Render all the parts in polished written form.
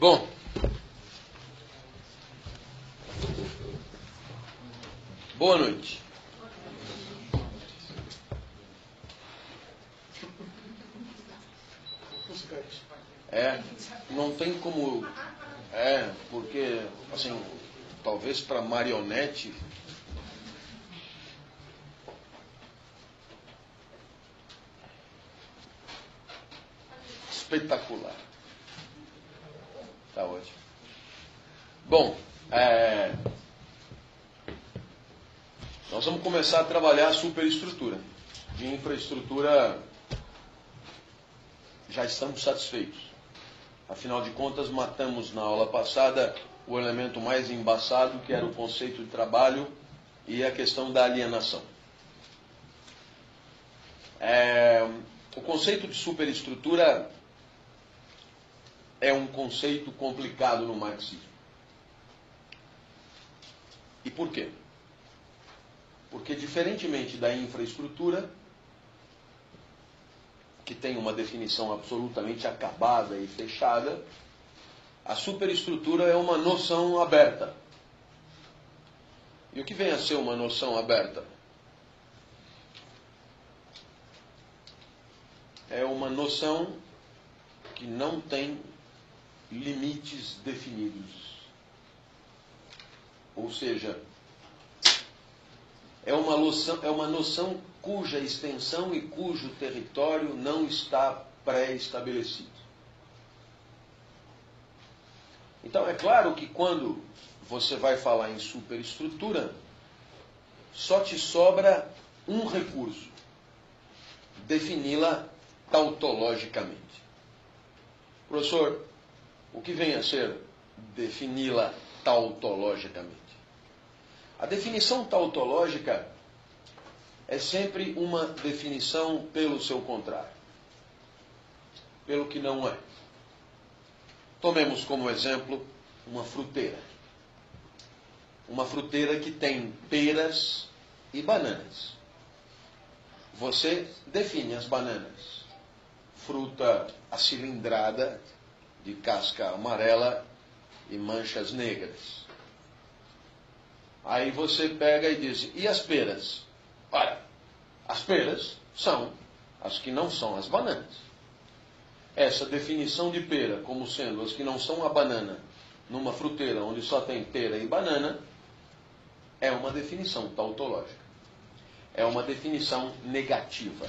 Bom, boa noite. Não tem como... porque, assim, talvez para marionete... Espetacular. Tá ótimo. Bom, nós vamos começar a trabalhar a superestrutura. De infraestrutura, já estamos satisfeitos. Afinal de contas, matamos na aula passada o elemento mais embaçado, que era o conceito de trabalho e a questão da alienação. O conceito de superestrutura é um conceito complicado no marxismo. E por quê? Porque, diferentemente da infraestrutura, que tem uma definição absolutamente acabada e fechada, a superestrutura é uma noção aberta. E o que vem a ser uma noção aberta? É uma noção que não tem limites definidos. Ou seja, é uma noção cuja extensão e cujo território não está pré-estabelecido. Então, é claro que quando você vai falar em superestrutura, só te sobra um recurso: defini-la tautologicamente. Professor, o que vem a ser defini-la tautologicamente? A definição tautológica é sempre uma definição pelo seu contrário, pelo que não é. Tomemos como exemplo uma fruteira. Uma fruteira que tem peras e bananas. Você define as bananas: fruta acilindrada, de casca amarela e manchas negras. Aí você pega e diz: e as peras? Olha, as peras são as que não são as bananas. Essa definição de pera como sendo as que não são a banana numa fruteira onde só tem pera e banana é uma definição tautológica. É uma definição negativa.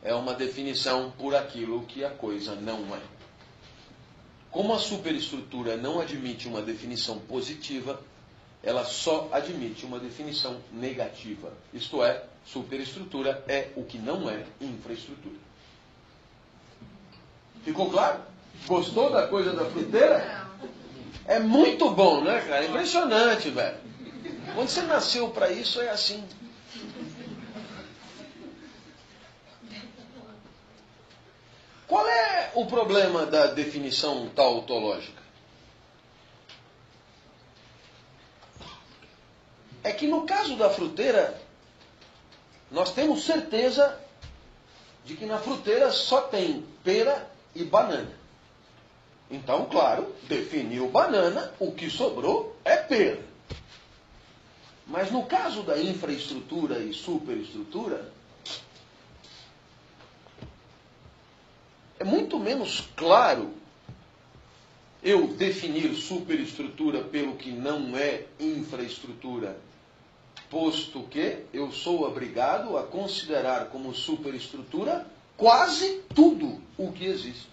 É uma definição por aquilo que a coisa não é. Como a superestrutura não admite uma definição positiva, ela só admite uma definição negativa. Isto é, superestrutura é o que não é infraestrutura. Ficou claro? Gostou da coisa da fruteira? É muito bom, né, cara? Impressionante, velho. Quando você nasceu para isso, é assim. Qual é o problema da definição tautológica? É que no caso da fruteira, nós temos certeza de que na fruteira só tem pera e banana. Então, claro, definiu banana, o que sobrou é pera. Mas no caso da infraestrutura e superestrutura, é muito menos claro eu definir superestrutura pelo que não é infraestrutura, posto que eu sou obrigado a considerar como superestrutura quase tudo o que existe.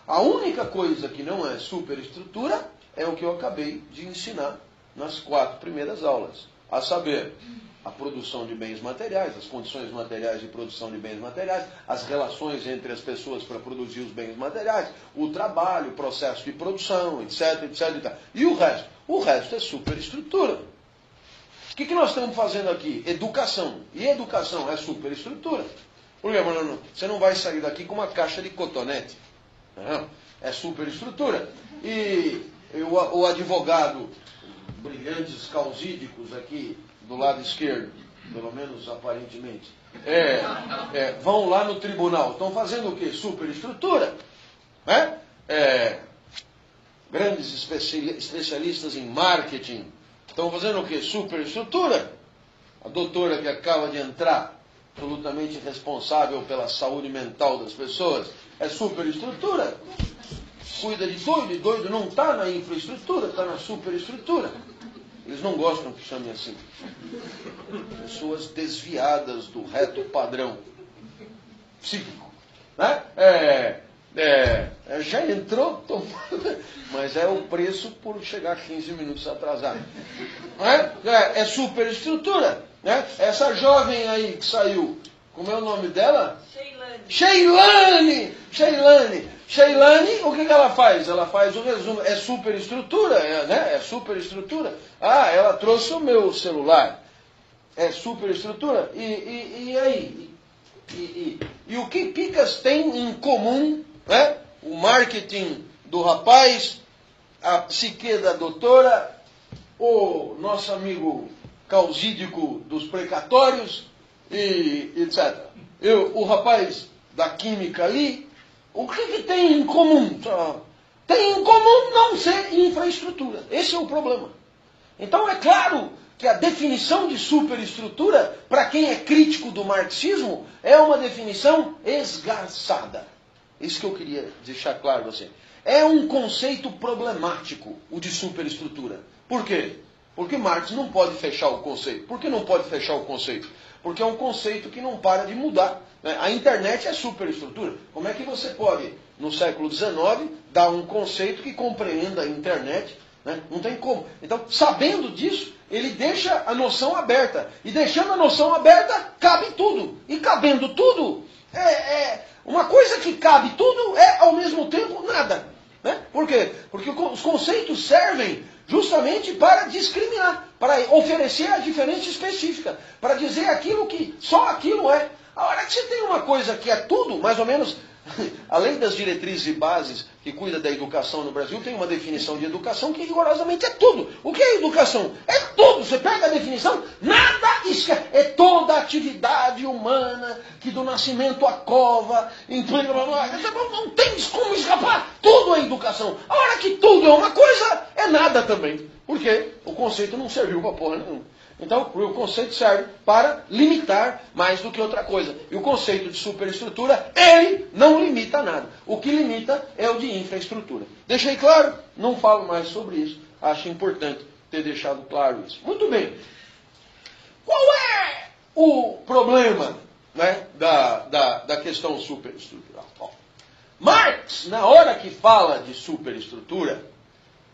A única coisa que não é superestrutura é o que eu acabei de ensinar nas 4 primeiras aulas, a saber, a produção de bens materiais, as condições materiais de produção de bens materiais, as relações entre as pessoas para produzir os bens materiais, o trabalho, o processo de produção, etc, etc. E o resto? O resto é superestrutura. O que nós estamos fazendo aqui? Educação. E educação é superestrutura. Porque, mano, você não vai sair daqui com uma caixa de cotonete. Não, é superestrutura. E o advogado, brilhantes causídicos aqui do lado esquerdo, pelo menos aparentemente, vão lá no tribunal. Estão fazendo o quê? Superestrutura. grandes especialistas em marketing estão fazendo o quê? Superestrutura. A doutora que acaba de entrar, absolutamente responsável pela saúde mental das pessoas, é superestrutura. Cuida de tudo, e doido não está na infraestrutura, está na superestrutura. Eles não gostam que chame assim. Pessoas desviadas do reto padrão psíquico. Né? Já entrou, mas é o preço por chegar 15 minutos atrasado. É superestrutura. Né? Essa jovem aí que saiu, como é o nome dela? Sheilane! O que ela faz? Ela faz o resumo. É superestrutura, né? É superestrutura. Ah, ela trouxe o meu celular. É superestrutura. E aí? E o que Picas tem em comum, né? O marketing do rapaz, a psique da doutora, o nosso amigo causídico dos precatórios, e etc. O rapaz da química ali, o que tem em comum? Tem em comum não ser infraestrutura. Esse é o problema. Então é claro que a definição de superestrutura, para quem é crítico do marxismo, é uma definição esgarçada. Isso que eu queria deixar claro a você. É um conceito problemático, o de superestrutura. Por quê? Porque Marx não pode fechar o conceito. Por que não pode fechar o conceito? Porque é um conceito que não para de mudar. Né? A internet é superestrutura. Como é que você pode, no século XIX, dar um conceito que compreenda a internet? Né? Não tem como. Então, sabendo disso, ele deixa a noção aberta. E deixando a noção aberta, cabe tudo. E cabendo tudo, uma coisa que cabe tudo é, ao mesmo tempo, nada. Né? Por quê? Porque os conceitos servem justamente para discriminar, para oferecer a diferença específica, para dizer aquilo que só aquilo é. A hora que você tem uma coisa que é tudo, mais ou menos, além das diretrizes e bases que cuida da educação no Brasil, tem uma definição de educação que rigorosamente é tudo. O que é educação? É tudo. Você pega a definição, nada esquece. É toda atividade humana que do nascimento à cova, não tem como escapar. Tudo é educação. A hora que tudo é uma coisa, é nada também. Porque o conceito não serviu para porra nenhuma. Então, o conceito serve para limitar mais do que outra coisa. E o conceito de superestrutura, ele não limita nada. O que limita é o de infraestrutura. Deixei claro? Não falo mais sobre isso. Acho importante ter deixado claro isso. Muito bem. Qual é o problema, né, da questão superestrutural? Bom, Marx, na hora que fala de superestrutura,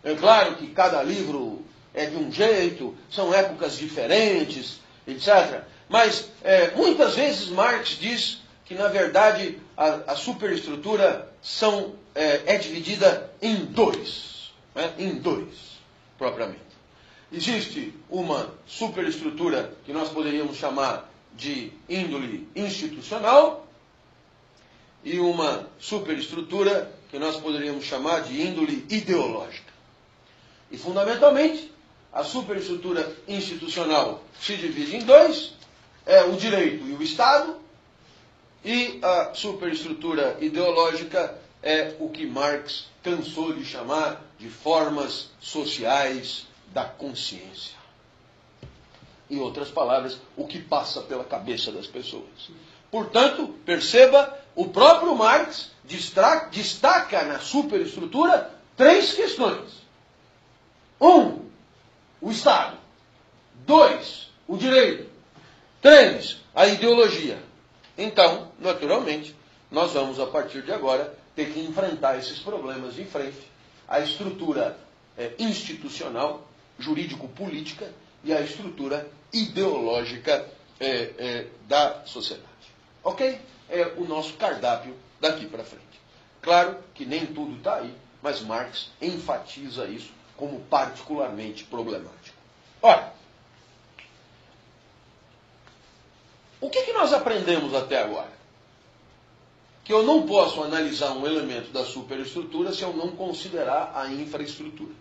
é claro que cada livro é de um jeito, são épocas diferentes, etc. Mas muitas vezes Marx diz que, na verdade, a superestrutura é dividida em dois. Né? Em dois, propriamente. Existe uma superestrutura que nós poderíamos chamar de índole institucional e uma superestrutura que nós poderíamos chamar de índole ideológica. E, fundamentalmente, a superestrutura institucional se divide em dois, é o direito e o Estado, e a superestrutura ideológica é o que Marx cansou de chamar de formas sociais da consciência. Em outras palavras, o que passa pela cabeça das pessoas. Portanto, perceba, o próprio Marx destaca na superestrutura três questões. 1, o Estado. 2, o direito. 3, a ideologia. Então, naturalmente, nós vamos, a partir de agora, ter que enfrentar esses problemas de frente. A estrutura institucional, jurídico-política, e a estrutura ideológica da sociedade. Ok? É o nosso cardápio daqui para frente. Claro que nem tudo está aí, mas Marx enfatiza isso como particularmente problemático. Ora, o que nós aprendemos até agora? Que eu não posso analisar um elemento da superestrutura se eu não considerar a infraestrutura.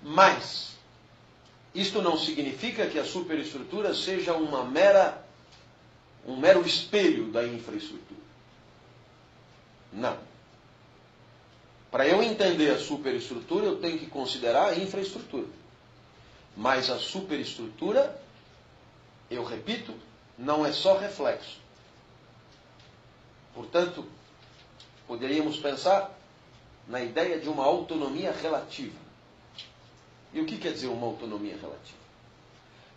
Mas, isto não significa que a superestrutura seja um mero espelho da infraestrutura. Não. Para eu entender a superestrutura, eu tenho que considerar a infraestrutura. Mas a superestrutura, eu repito, não é só reflexo. Portanto, poderíamos pensar na ideia de uma autonomia relativa. E o que quer dizer uma autonomia relativa?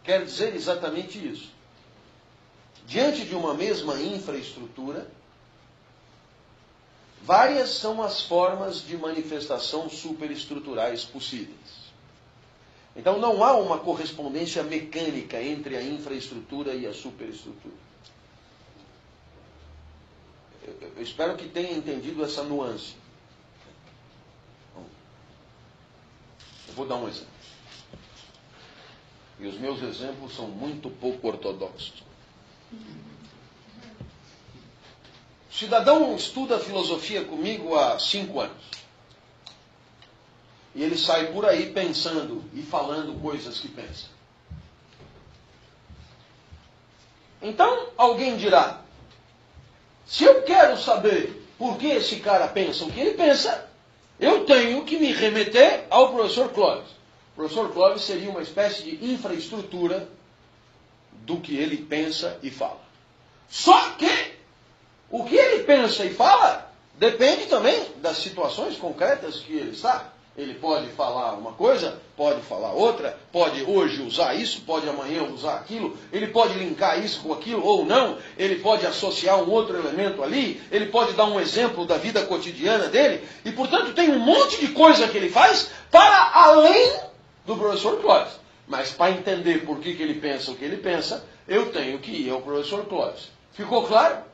Quer dizer exatamente isso. Diante de uma mesma infraestrutura, várias são as formas de manifestação superestruturais possíveis. Então não há uma correspondência mecânica entre a infraestrutura e a superestrutura. Eu espero que tenha entendido essa nuance. Eu vou dar um exemplo. E os meus exemplos são muito pouco ortodoxos. O cidadão estuda filosofia comigo há 5 anos. E ele sai por aí pensando e falando coisas que pensa. Então, alguém dirá, se eu quero saber por que esse cara pensa o que ele pensa, eu tenho que me remeter ao professor Clóvis. O professor Clóvis seria uma espécie de infraestrutura do que ele pensa e fala. Só que o que ele pensa e fala depende também das situações concretas que ele está. Ele pode falar uma coisa, pode falar outra, pode hoje usar isso, pode amanhã usar aquilo, ele pode linkar isso com aquilo ou não, ele pode associar um outro elemento ali, ele pode dar um exemplo da vida cotidiana dele, e portanto tem um monte de coisa que ele faz para além do professor Clóvis. Mas para entender por que ele pensa o que ele pensa, eu tenho que ir ao professor Clóvis. Ficou claro?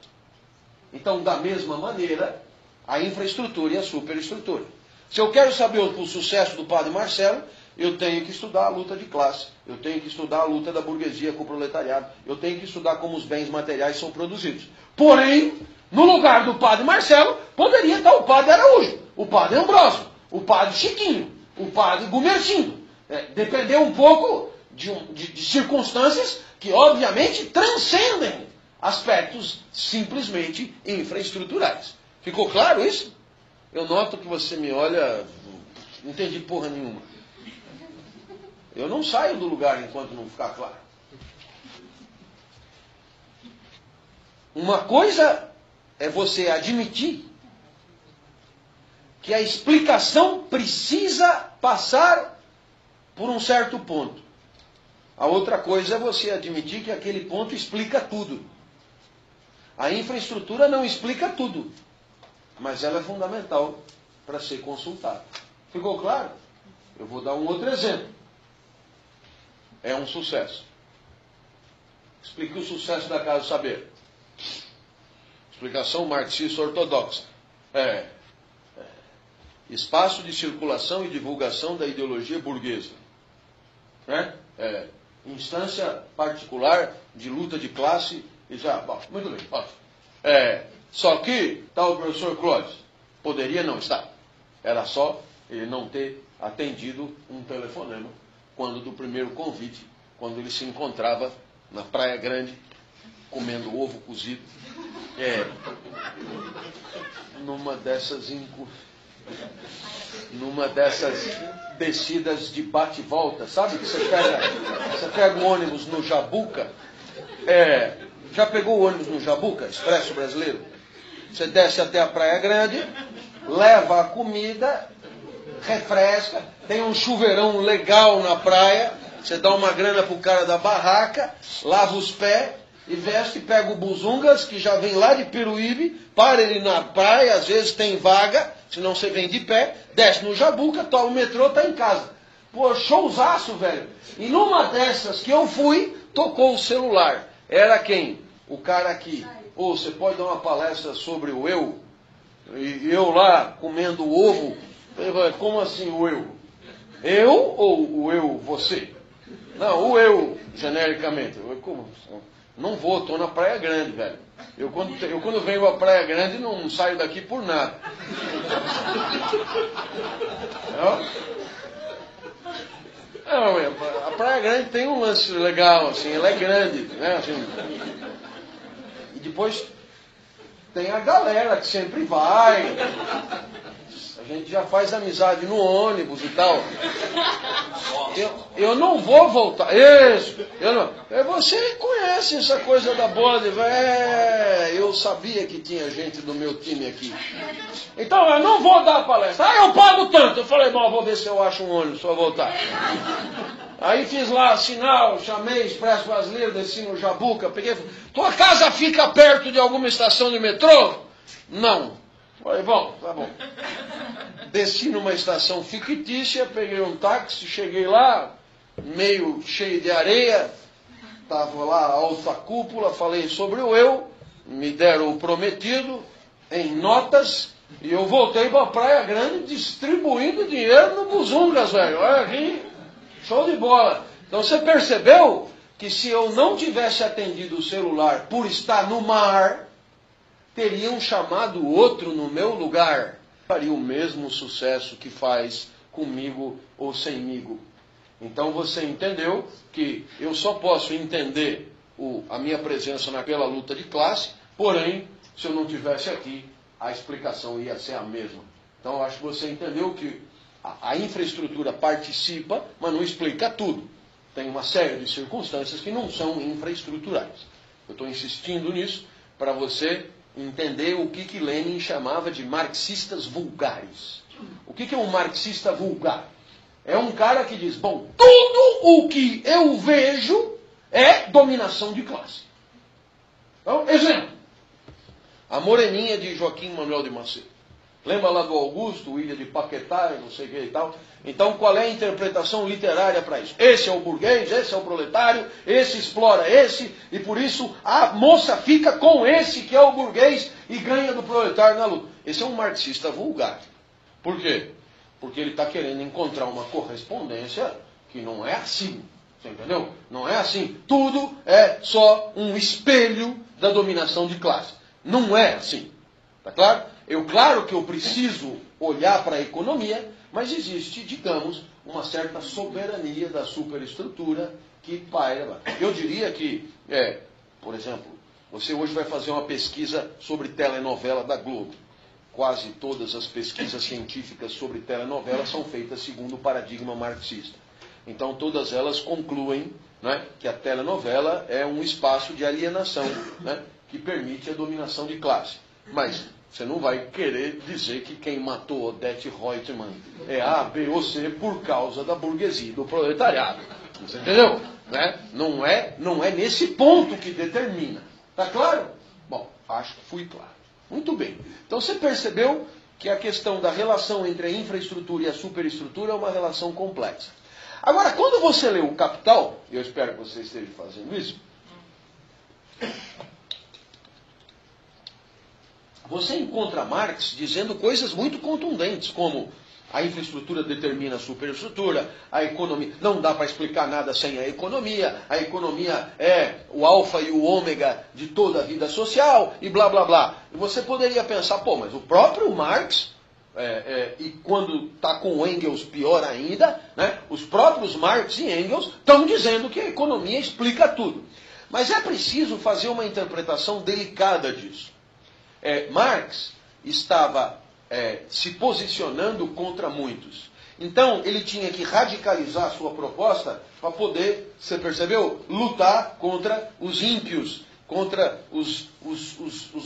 Então, da mesma maneira, a infraestrutura e a superestrutura. Se eu quero saber o sucesso do padre Marcelo, eu tenho que estudar a luta de classe, eu tenho que estudar a luta da burguesia com o proletariado, eu tenho que estudar como os bens materiais são produzidos. Porém, no lugar do padre Marcelo, poderia estar o padre Araújo, o padre Ambrósio, o padre Chiquinho, o padre Gumercindo. Dependeu um pouco de circunstâncias que, obviamente, transcendem aspectos simplesmente infraestruturais. Ficou claro isso? Eu noto que você me olha, não entendi porra nenhuma. Eu não saio do lugar enquanto não ficar claro. Uma coisa é você admitir que a explicação precisa passar por um certo ponto. A outra coisa é você admitir que aquele ponto explica tudo. A infraestrutura não explica tudo, mas ela é fundamental para ser consultada. Ficou claro? Eu vou dar um outro exemplo. É um sucesso. Explique o sucesso da Casa do Saber. Explicação marxista ortodoxa. Espaço de circulação e divulgação da ideologia burguesa. Instância particular de luta de classe e já. Bom, muito bem, ótimo. Só que, tal professor Clóvis, poderia não estar. Era só ele não ter atendido um telefonema quando do primeiro convite, quando ele se encontrava na Praia Grande, comendo ovo cozido, numa dessas descidas de bate e volta, sabe? Que você pega o ônibus no Jabuca, já pegou o ônibus no Jabuca, Expresso Brasileiro? Você desce até a Praia Grande, leva a comida, refresca, tem um chuveirão legal na praia, você dá uma grana pro cara da barraca, lava os pés e veste, pega o Buzungas, que já vem lá de Peruíbe, para ele na praia, às vezes tem vaga, senão você vem de pé, desce no Jabuca, toma o metrô, tá em casa. Pô, showzaço, velho. E numa dessas que eu fui, tocou o celular. Era quem? O cara aqui. Você pode dar uma palestra sobre o eu? E eu lá, comendo ovo. Como assim o eu? Eu ou o eu, você? Não, o eu, genericamente. Como? Não vou, estou na Praia Grande, velho. Eu quando venho à Praia Grande não saio daqui por nada. A Praia Grande tem um lance legal, assim, ela é grande, né? Assim, e depois tem a galera que sempre vai. A gente já faz amizade no ônibus e tal. Eu não vou voltar. Isso, eu não. Você conhece essa coisa da bola de... eu sabia que tinha gente do meu time aqui. Então eu não vou dar palestra. Eu pago tanto. Eu falei, bom, vou ver se eu acho um ônibus para voltar. Aí fiz lá sinal, chamei Expresso Brasileiro, desci no Jabuca, peguei. Tua casa fica perto de alguma estação de metrô? Não. Falei, bom, tá bom. Desci numa estação fictícia, peguei um táxi, cheguei lá, meio cheio de areia, estava lá a alta cúpula, falei sobre o eu, me deram o prometido em notas, e eu voltei para a Praia Grande distribuindo dinheiro no Buzungas, velho. Olha aqui, show de bola. Então você percebeu que se eu não tivesse atendido o celular por estar no mar, teriam chamado outro no meu lugar. Faria o mesmo sucesso que faz comigo ou semigo. Então você entendeu que eu só posso entender a minha presença naquela luta de classe, porém, se eu não tivesse aqui, a explicação ia ser a mesma. Então eu acho que você entendeu que a infraestrutura participa, mas não explica tudo. Tem uma série de circunstâncias que não são infraestruturais. Eu estou insistindo nisso para você entender o que Lenin chamava de marxistas vulgares. O que é um marxista vulgar? É um cara que diz, bom, tudo o que eu vejo é dominação de classe. Então, exemplo, a Moreninha de Joaquim Manuel de Macedo. Lembra lá do Augusto, Ilha de Paquetá, não sei o que e tal? Então, qual é a interpretação literária para isso? Esse é o burguês, esse é o proletário, esse explora esse, e por isso a moça fica com esse que é o burguês e ganha do proletário na luta. Esse é um marxista vulgar. Por quê? Porque ele está querendo encontrar uma correspondência que não é assim. Você entendeu? Não é assim. Tudo é só um espelho da dominação de classe. Não é assim. Tá claro? Claro que eu preciso olhar para a economia, mas existe, digamos, uma certa soberania da superestrutura que paira. Eu diria que, por exemplo, você hoje vai fazer uma pesquisa sobre telenovela da Globo. Quase todas as pesquisas científicas sobre telenovela são feitas segundo o paradigma marxista. Então todas elas concluem, né, que a telenovela é um espaço de alienação, né, que permite a dominação de classe. Mas você não vai querer dizer que quem matou Odete Reutemann é A, B ou C por causa da burguesia, do proletariado. Você entendeu? Né? Não é nesse ponto que determina. Tá claro? Bom, acho que fui claro. Muito bem. Então você percebeu que a questão da relação entre a infraestrutura e a superestrutura é uma relação complexa. Agora, quando você lê o Capital, e eu espero que você esteja fazendo isso, você encontra Marx dizendo coisas muito contundentes, como a infraestrutura determina a superestrutura, a economia, não dá para explicar nada sem a economia é o alfa e o ômega de toda a vida social, e blá blá blá. E você poderia pensar, pô, mas o próprio Marx, e quando está com o Engels pior ainda, né, os próprios Marx e Engels estão dizendo que a economia explica tudo. Mas é preciso fazer uma interpretação delicada disso. Marx estava se posicionando contra muitos. Então, ele tinha que radicalizar a sua proposta para poder, você percebeu, lutar contra os ímpios, contra os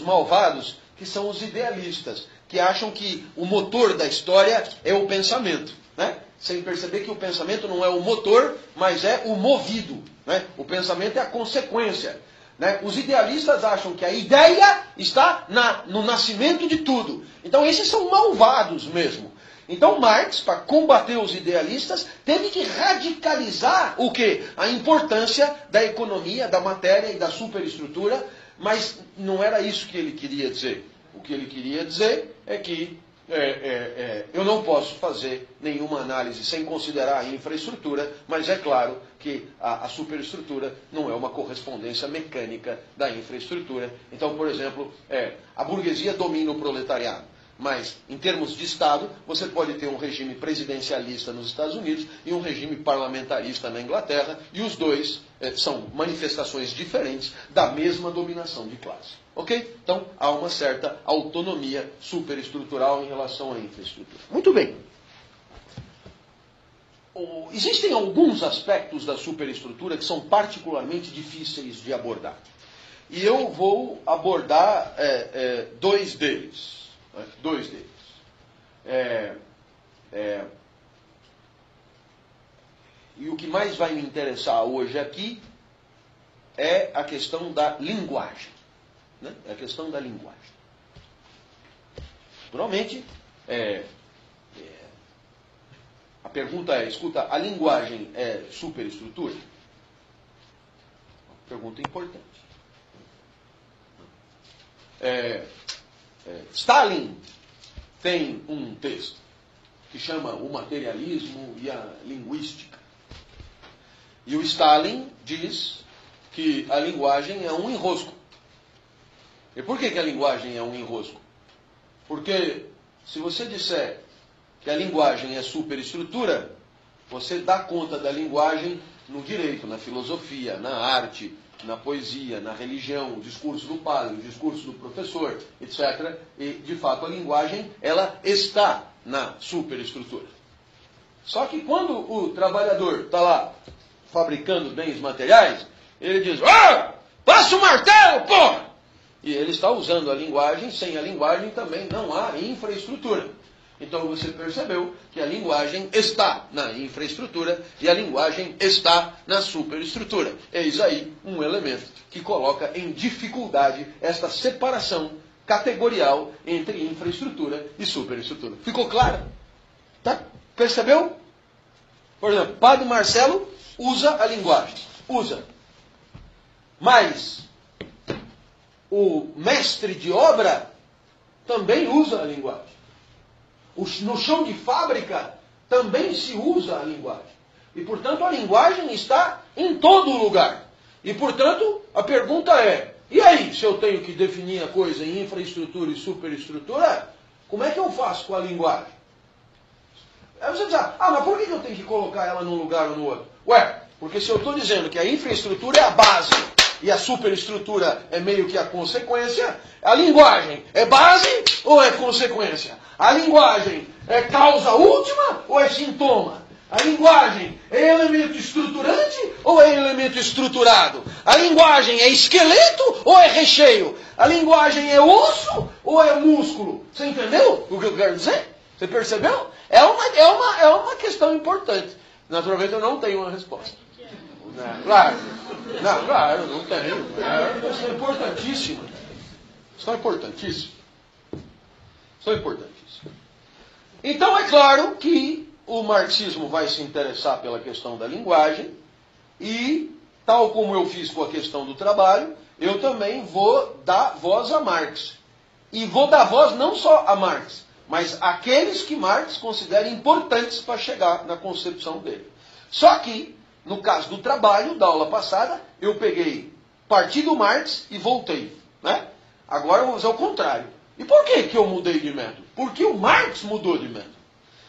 malvados, que são os idealistas, que acham que o motor da história é o pensamento, né? Sem perceber que o pensamento não é o motor, mas é o movido, né? O pensamento é a consequência. Né? Os idealistas acham que a ideia está no nascimento de tudo. Então esses são malvados mesmo. Então Marx, para combater os idealistas, teve que radicalizar o quê? A importância da economia, da matéria e da superestrutura, mas não era isso que ele queria dizer. O que ele queria dizer é que eu não posso fazer nenhuma análise sem considerar a infraestrutura, mas é claro que a superestrutura não é uma correspondência mecânica da infraestrutura. Então, por exemplo, a burguesia domina o proletariado. Mas, em termos de Estado, você pode ter um regime presidencialista nos Estados Unidos e um regime parlamentarista na Inglaterra, e os dois são manifestações diferentes da mesma dominação de classe. Ok? Então, há uma certa autonomia superestrutural em relação à infraestrutura. Muito bem. Existem alguns aspectos da superestrutura que são particularmente difíceis de abordar. E eu vou abordar dois deles. E o que mais vai me interessar hoje aqui é a questão da linguagem. Né? É a questão da linguagem. Naturalmente, a pergunta é, escuta, a linguagem é superestrutura? Pergunta importante. Stalin tem um texto que chama O Materialismo e a Linguística. E o Stalin diz que a linguagem é um enrosco. E por que a linguagem é um enrosco? Porque se você disser que a linguagem é superestrutura, você dá conta da linguagem no direito, na filosofia, na arte, na poesia, na religião, o discurso do padre, o discurso do professor, etc. E, de fato, a linguagem, ela está na superestrutura. Só que quando o trabalhador está lá fabricando bens materiais, ele diz, passa o martelo, porra! E ele está usando a linguagem, sem a linguagem também não há infraestrutura. Então você percebeu que a linguagem está na infraestrutura e a linguagem está na superestrutura. Eis aí um elemento que coloca em dificuldade esta separação categorial entre infraestrutura e superestrutura. Ficou claro? Tá? Percebeu? Por exemplo, Padre Marcelo usa a linguagem. Usa. Mas o mestre de obra também usa a linguagem. No chão de fábrica também se usa a linguagem. E, portanto, a linguagem está em todo lugar. E, portanto, a pergunta é, e aí, se eu tenho que definir a coisa em infraestrutura e superestrutura, como é que eu faço com a linguagem? Aí você diz, mas por que eu tenho que colocar ela num lugar ou no outro? Porque se eu estou dizendo que a infraestrutura é a base e a superestrutura é meio que a consequência, a linguagem é base ou é consequência? A linguagem é causa última ou é sintoma? A linguagem é elemento estruturante ou é elemento estruturado? A linguagem é esqueleto ou é recheio? A linguagem é osso ou é músculo? Você entendeu o que eu quero dizer? Você percebeu? É uma questão importante. Naturalmente eu não tenho uma resposta. Claro, não tenho. Isso é importantíssimo. Isso é importantíssimo. Então é claro que o marxismo vai se interessar pela questão da linguagem e, tal como eu fiz com a questão do trabalho, eu também vou dar voz a Marx. E vou dar voz não só a Marx, mas àqueles que Marx considera importantes para chegar na concepção dele. Só que, no caso do trabalho, da aula passada, eu parti do Marx e voltei. Né? Agora eu vou fazer o contrário. E por que eu mudei de método? Porque o Marx mudou de método.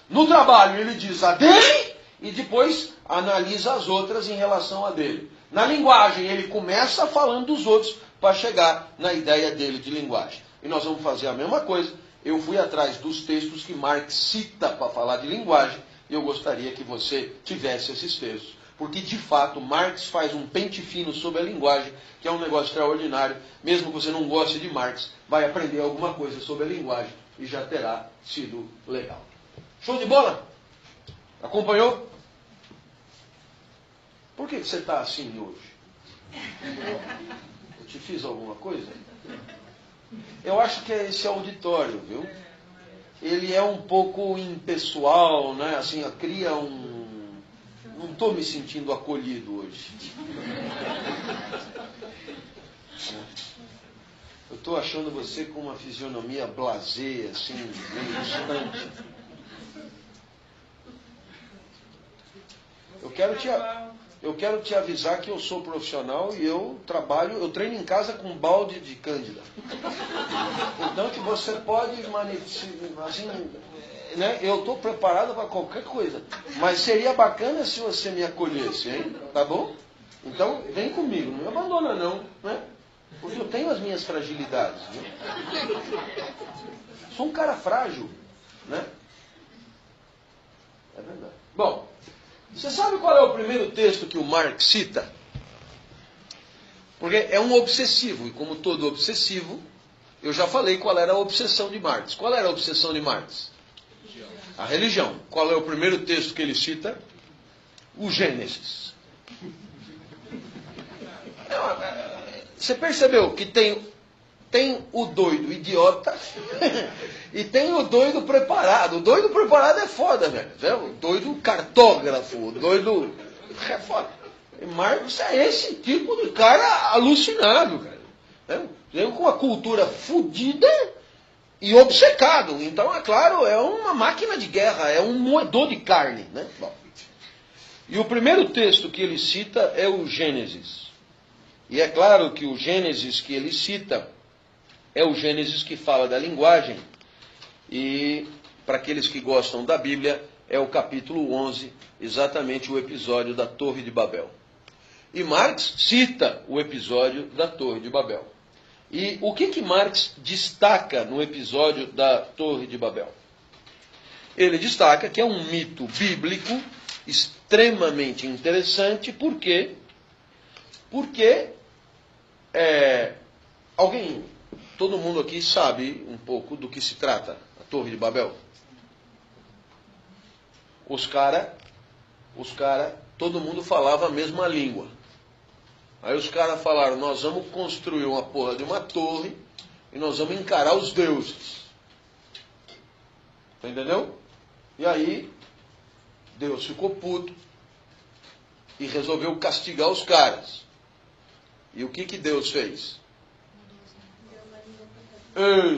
No trabalho ele diz a dele e depois analisa as outras em relação a dele. Na linguagem ele começa falando dos outros para chegar na ideia dele de linguagem. E nós vamos fazer a mesma coisa. Eu fui atrás dos textos que Marx cita para falar de linguagem e eu gostaria que você tivesse esses textos. Porque, de fato, Marx faz um pente fino sobre a linguagem, que é um negócio extraordinário. Mesmo que você não goste de Marx, vai aprender alguma coisa sobre a linguagem e já terá sido legal. Show de bola? Acompanhou? Por que você está assim hoje? Eu te fiz alguma coisa? Eu acho que é esse auditório, viu? Ele é um pouco impessoal, né? Assim, cria um... Não estou me sentindo acolhido hoje. Eu estou achando você com uma fisionomia blasé, assim, meio distante. eu quero te avisar que eu sou profissional e eu treino em casa com um balde de cândida. Então que você pode assim, né? Eu estou preparado para qualquer coisa. Mas seria bacana se você me acolhesse, hein? Tá bom? Então vem comigo, não me abandona não, né? Porque eu tenho as minhas fragilidades. Né? Sou um cara frágil, né? É verdade. Bom, você sabe qual é o primeiro texto que o Marx cita? Porque é um obsessivo, e como todo obsessivo, eu já falei qual era a obsessão de Marx. Qual era a obsessão de Marx? A religião. Qual é o primeiro texto que ele cita? O Gênesis. Você percebeu que tem o doido idiota e tem o doido preparado. O doido preparado é foda, velho. O doido cartógrafo, o doido é foda. E Marx é esse tipo de cara alucinado, cara. Veio com uma cultura fodida e obcecado. Então, é claro, é uma máquina de guerra, é um moedor de carne, né? Bom. E o primeiro texto que ele cita é o Gênesis. E é claro que o Gênesis que ele cita é o Gênesis que fala da linguagem. E, para aqueles que gostam da Bíblia, é o capítulo 11, exatamente o episódio da Torre de Babel. E Marx cita o episódio da Torre de Babel. E o que Marx destaca no episódio da Torre de Babel? Ele destaca que é um mito bíblico extremamente interessante, porque todo mundo aqui sabe um pouco do que se trata a Torre de Babel. Todo mundo falava a mesma língua. Aí os caras falaram, nós vamos construir uma porra de uma torre e nós vamos encarar os deuses. Entendeu? E aí, Deus ficou puto e resolveu castigar os caras. E o que Deus fez?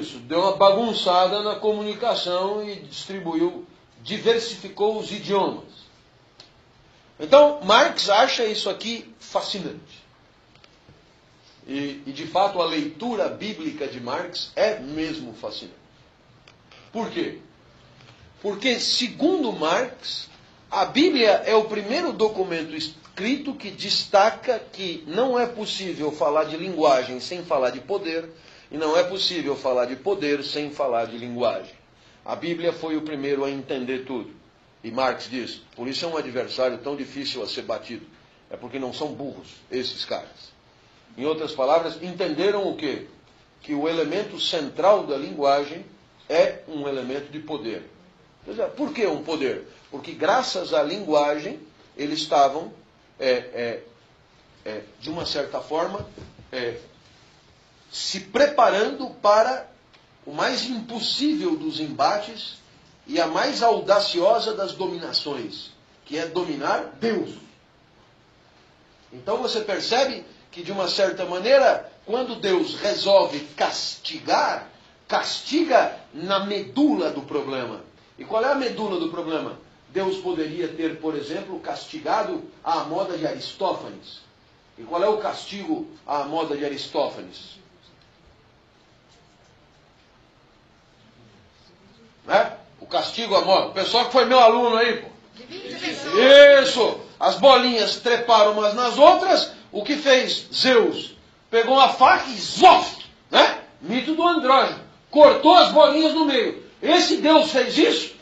Isso, deu uma bagunçada na comunicação e diversificou os idiomas. Então, Marx acha isso aqui fascinante. E de fato, a leitura bíblica de Marx é mesmo fascinante. Por quê? Porque, segundo Marx, a Bíblia é o primeiro documento escrito que destaca que não é possível falar de linguagem sem falar de poder, e não é possível falar de poder sem falar de linguagem. A Bíblia foi o primeiro a entender tudo. E Marx diz, por isso é um adversário tão difícil a ser batido. É porque não são burros, esses caras. Em outras palavras, entenderam o quê? Que o elemento central da linguagem é um elemento de poder. Por que um poder? Porque graças à linguagem, eles estavam, de uma certa forma, se preparando para o mais impossível dos embates e a mais audaciosa das dominações, que é dominar Deus. Então você percebe que, de uma certa maneira, quando Deus resolve castigar, castiga na medula do problema. E qual é a medula do problema? Deus poderia ter, por exemplo, castigado à moda de Aristófanes. E qual é o castigo à moda de Aristófanes? Né? O castigo à moda. O pessoal que foi meu aluno aí, pô. Isso! As bolinhas treparam umas nas outras. O que fez Zeus? Pegou uma faca e zof! Né? Mito do andrógeno. Cortou as bolinhas no meio. Esse Deus fez isso?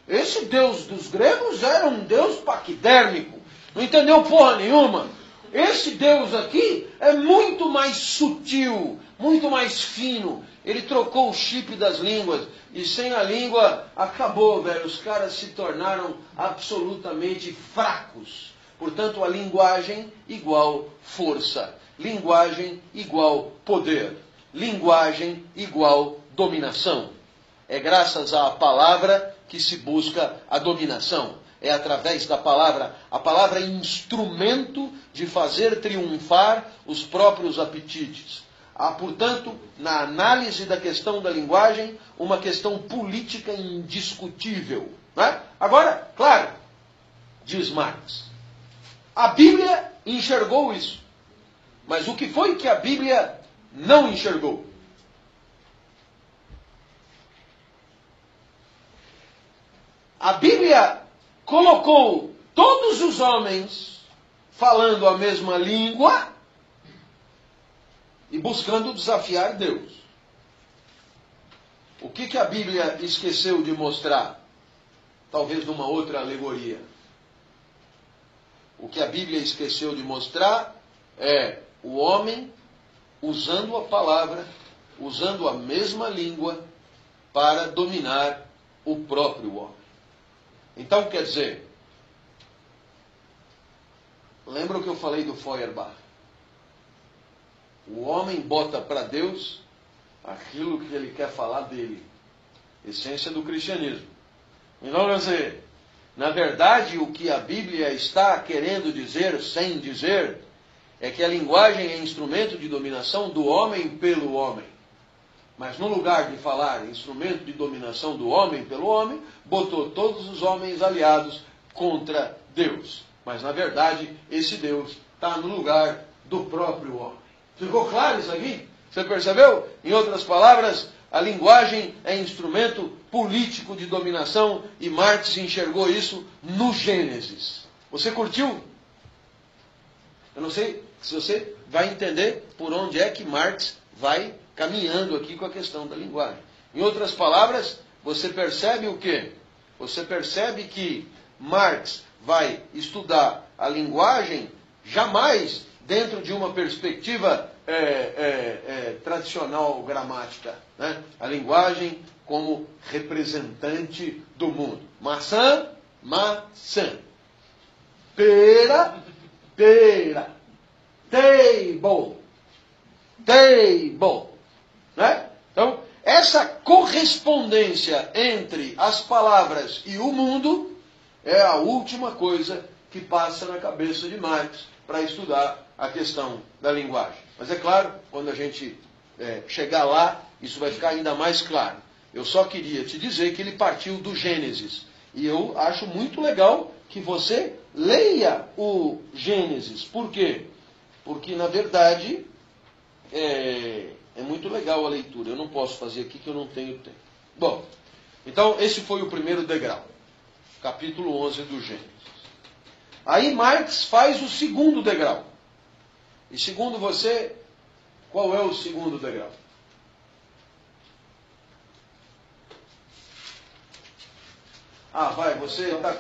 Esse Deus dos gregos era um Deus paquidérmico. Não entendeu porra nenhuma. Esse Deus aqui é muito mais sutil, muito mais fino. Ele trocou o chip das línguas. E sem a língua, acabou, velho. Os caras se tornaram absolutamente fracos. Portanto, a linguagem igual força. Linguagem igual poder. Linguagem igual dominação. É graças à palavra que se busca a dominação. É através da palavra. A palavra é instrumento de fazer triunfar os próprios apetites. Há, portanto, na análise da questão da linguagem, uma questão política indiscutível. Né? Agora, claro, diz Marx, A Bíblia enxergou isso. Mas o que foi que a Bíblia não enxergou? A Bíblia colocou todos os homens falando a mesma língua e buscando desafiar Deus. O que a Bíblia esqueceu de mostrar? Talvez numa outra alegoria. O que a Bíblia esqueceu de mostrar é o homem usando a palavra, usando a mesma língua para dominar o próprio homem. Então, quer dizer, lembra o que eu falei do Feuerbach? O homem bota para Deus aquilo que ele quer falar dele. Essência do cristianismo. Então, quer dizer, na verdade, o que a Bíblia está querendo dizer, sem dizer, é que a linguagem é instrumento de dominação do homem pelo homem. Mas no lugar de falar instrumento de dominação do homem pelo homem, botou todos os homens aliados contra Deus. Mas na verdade, esse Deus está no lugar do próprio homem. Ficou claro isso aqui? Você percebeu? Em outras palavras, a linguagem é instrumento político de dominação e Marx enxergou isso no Gênesis. Você curtiu? Eu não sei se você vai entender por onde é que Marx vai caminhando aqui com a questão da linguagem. Em outras palavras, você percebe o quê? Você percebe que Marx vai estudar a linguagem jamais dentro de uma perspectiva tradicional gramática. Né? A linguagem como representante do mundo. Maçã, maçã. Pera, pera. Table, table. Né? Então, essa correspondência entre as palavras e o mundo é a última coisa que passa na cabeça de Marx para estudar a questão da linguagem. Mas é claro, quando a gente chegar lá, isso vai ficar ainda mais claro. Eu só queria te dizer que ele partiu do Gênesis. E eu acho muito legal que você leia o Gênesis. Por quê? Porque, na verdade, é muito legal a leitura. Eu não posso fazer aqui que eu não tenho tempo. Bom, então esse foi o primeiro degrau. Capítulo 11 do Gênesis. Aí Marx faz o segundo degrau. E segundo você, qual é o segundo degrau? Ah, vai, você está...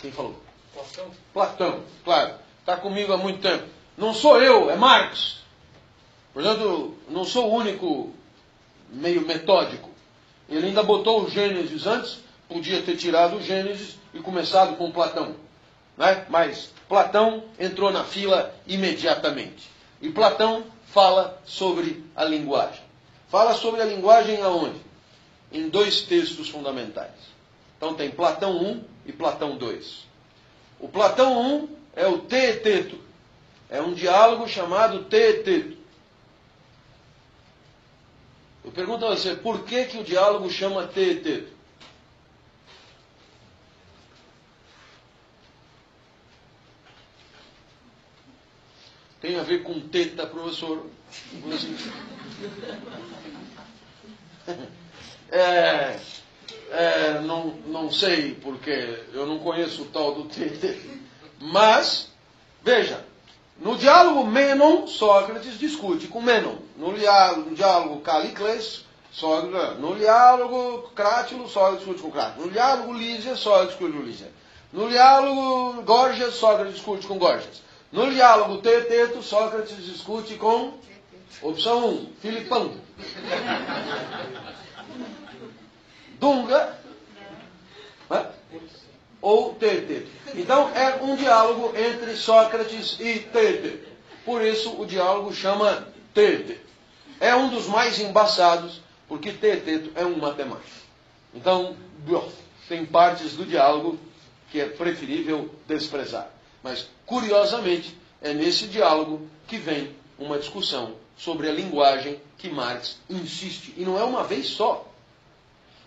Quem falou? Platão. Platão, claro. Está comigo há muito tempo. Não sou eu, é Marx. Portanto, não sou o único meio metódico. Ele ainda botou o Gênesis antes, podia ter tirado o Gênesis e começado com Platão. Né? Mas Platão entrou na fila imediatamente. E Platão fala sobre a linguagem. Fala sobre a linguagem aonde? Em dois textos fundamentais. Então tem Platão 1 e Platão 2. O Platão 1 é o Teeteto. É um diálogo chamado Teeteto. Eu pergunto a você, por que o diálogo chama Teeteto? Tem a ver com teta, professor? Não sei, porque eu não conheço o tal do Teeteto. Mas, veja, no diálogo Menon, Sócrates discute com Menon. No diálogo Calicles, Sócrates. No diálogo Crátilo, Sócrates discute com Crátilo. No diálogo Lísia, Sócrates discute com Lísia. No diálogo Gorgias, Sócrates discute com Gorgias. No diálogo Teeteto, Sócrates discute com opção 1, Filipão. Dunga, né? Ou Teeteto. Então é um diálogo entre Sócrates e Teeteto. Por isso o diálogo chama Teeteto. É um dos mais embaçados, porque Teeteto é um matemático. Então, tem partes do diálogo que é preferível desprezar. Mas, curiosamente, é nesse diálogo que vem uma discussão sobre a linguagem que Marx insiste. E não é uma vez só.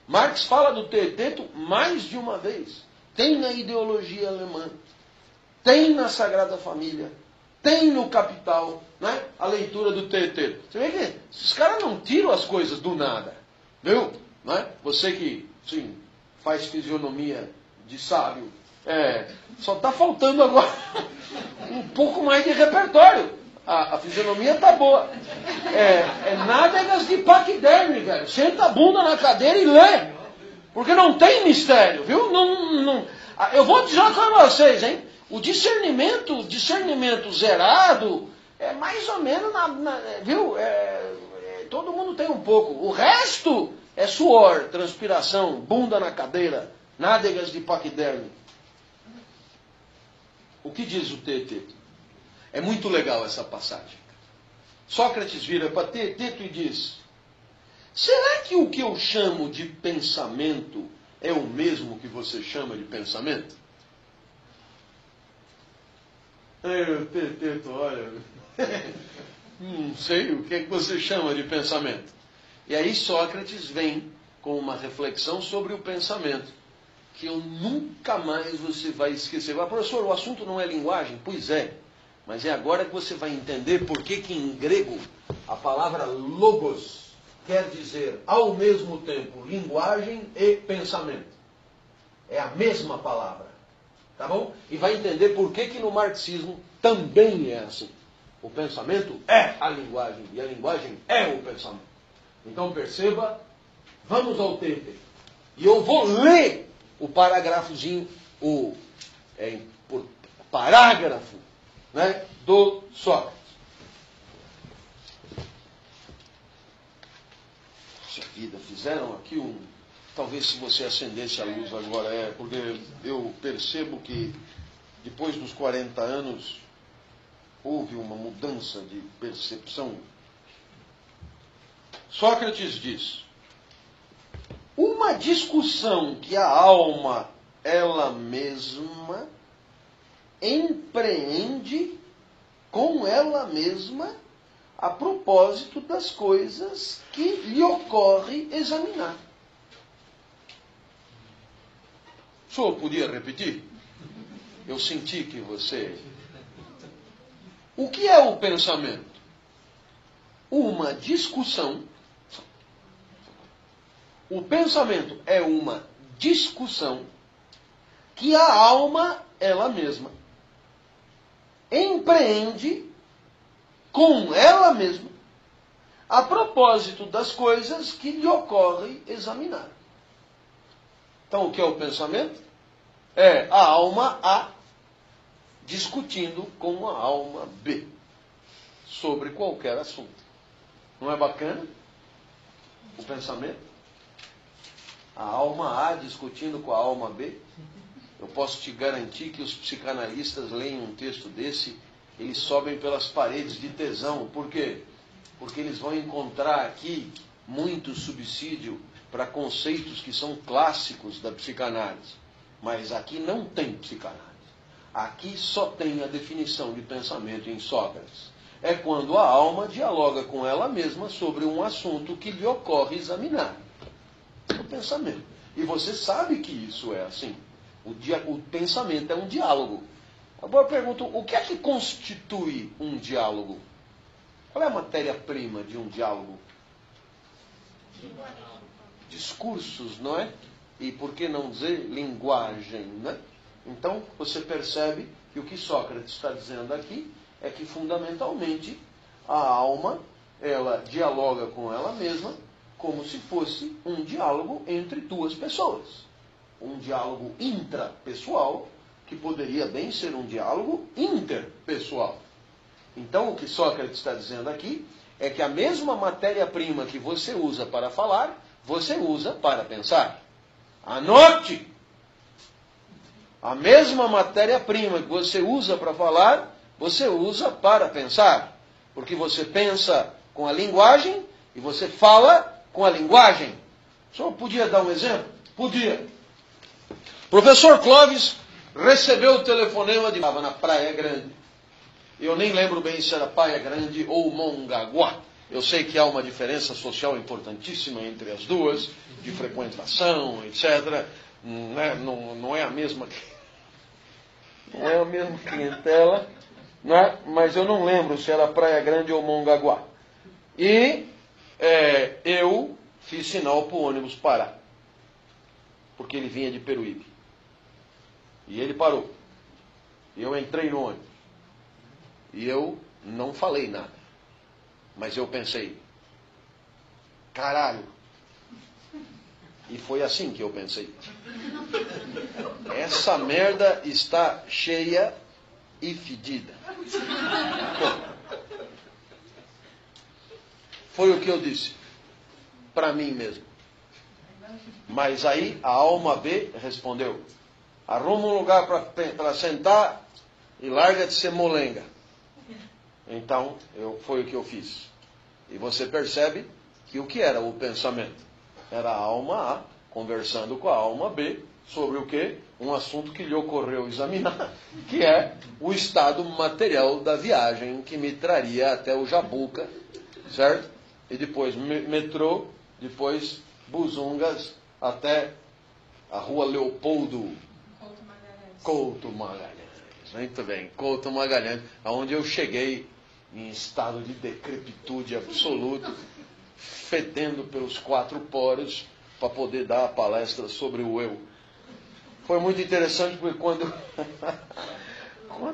Marx fala do Teeteto mais de uma vez. Tem na ideologia alemã. tem na Sagrada Família, tem no Capital, né? A leitura do TT. Você vê que esses caras não tiram as coisas do nada, viu? Né? Você que, sim, faz fisionomia de sábio, só está faltando agora um pouco mais de repertório. A fisionomia tá boa. Nádegas de paquiderme, velho. Senta a bunda na cadeira e lê. Porque não tem mistério, viu? Eu vou dizer para vocês, hein? O discernimento zerado é mais ou menos, viu? Todo mundo tem um pouco. O resto é suor, transpiração, bunda na cadeira, nádegas de paquiderme. O que diz o TT? É muito legal essa passagem. Sócrates vira para Teto e diz: será que o que eu chamo de pensamento é o mesmo que você chama de pensamento? Teto, olha, não sei o que é que você chama de pensamento. E aí Sócrates vem com uma reflexão sobre o pensamento, que eu nunca mais você vai esquecer. Mas, professor, o assunto não é linguagem? Pois é. Mas é agora que você vai entender por que em grego a palavra logos quer dizer ao mesmo tempo linguagem e pensamento. É a mesma palavra. Tá bom? E vai entender por que no marxismo também é assim. O pensamento é a linguagem e a linguagem é o pensamento. Então perceba, vamos ao TT. E eu vou ler o parágrafozinho, por parágrafo, né, do Sócrates. Puxa vida, fizeram aqui talvez se você acendesse a luz agora, porque eu percebo que depois dos 40 anos houve uma mudança de percepção. Sócrates diz: uma discussão que a alma ela mesma empreende com ela mesma a propósito das coisas que lhe ocorre examinar. O senhor podia repetir? Eu senti que você... O que é o pensamento? Uma discussão. O pensamento é uma discussão que a alma ela mesma empreende com ela mesma a propósito das coisas que lhe ocorre examinar. Então, o que é o pensamento? É a alma A discutindo com a alma B sobre qualquer assunto. Não é bacana? O pensamento? A alma A discutindo com a alma B. Eu posso te garantir que os psicanalistas leem um texto desse, eles sobem pelas paredes de tesão. Por quê? Porque eles vão encontrar aqui muito subsídio para conceitos que são clássicos da psicanálise. Mas aqui não tem psicanálise. Aqui só tem a definição de pensamento em Sócrates. É quando a alma dialoga com ela mesma sobre um assunto que lhe ocorre examinar. O pensamento. E você sabe que isso é assim. O pensamento é um diálogo. Agora eu pergunto, o que é que constitui um diálogo? Qual é a matéria-prima de um diálogo? Discursos, não é? E por que não dizer linguagem, né? Então, você percebe que o que Sócrates está dizendo aqui é que, fundamentalmente, a alma, ela dialoga com ela mesma como se fosse um diálogo entre duas pessoas. Um diálogo intrapessoal, que poderia bem ser um diálogo interpessoal. Então, o que Sócrates está dizendo aqui é que a mesma matéria-prima que você usa para falar, você usa para pensar. Anote! A mesma matéria-prima que você usa para falar, você usa para pensar. Porque você pensa com a linguagem e você fala com a linguagem. O senhor podia dar um exemplo? Podia. Professor Clóvis recebeu o telefonema de... Estava na Praia Grande. Eu nem lembro bem se era Praia Grande ou Mongaguá. Eu sei que há uma diferença social importantíssima entre as duas, de frequentação, etc. Não é a mesma... não é a mesma clientela, né? Mas eu não lembro se era Praia Grande ou Mongaguá. E eu fiz sinal para o ônibus parar, porque ele vinha de Peruíbe. E ele parou. E eu entrei no ônibus. E eu não falei nada. Mas eu pensei, caralho. E foi assim que eu pensei. Essa merda está cheia e fedida. Foi o que eu disse. Para mim mesmo. Mas aí a alma B respondeu, arruma um lugar para sentar e larga de ser molenga. Então, foi o que eu fiz. E você percebe que o que era o pensamento? Era a alma A conversando com a alma B sobre o quê? Um assunto que lhe ocorreu examinar, que é o estado material da viagem que me traria até o Jabuca, certo? E depois metrô, depois Busungas, até a rua Leopoldo Couto Magalhães. Muito bem, Couto Magalhães, aonde eu cheguei em estado de decrepitude absoluta, fedendo pelos 4 poros, para poder dar a palestra sobre o eu. Foi muito interessante, porque quando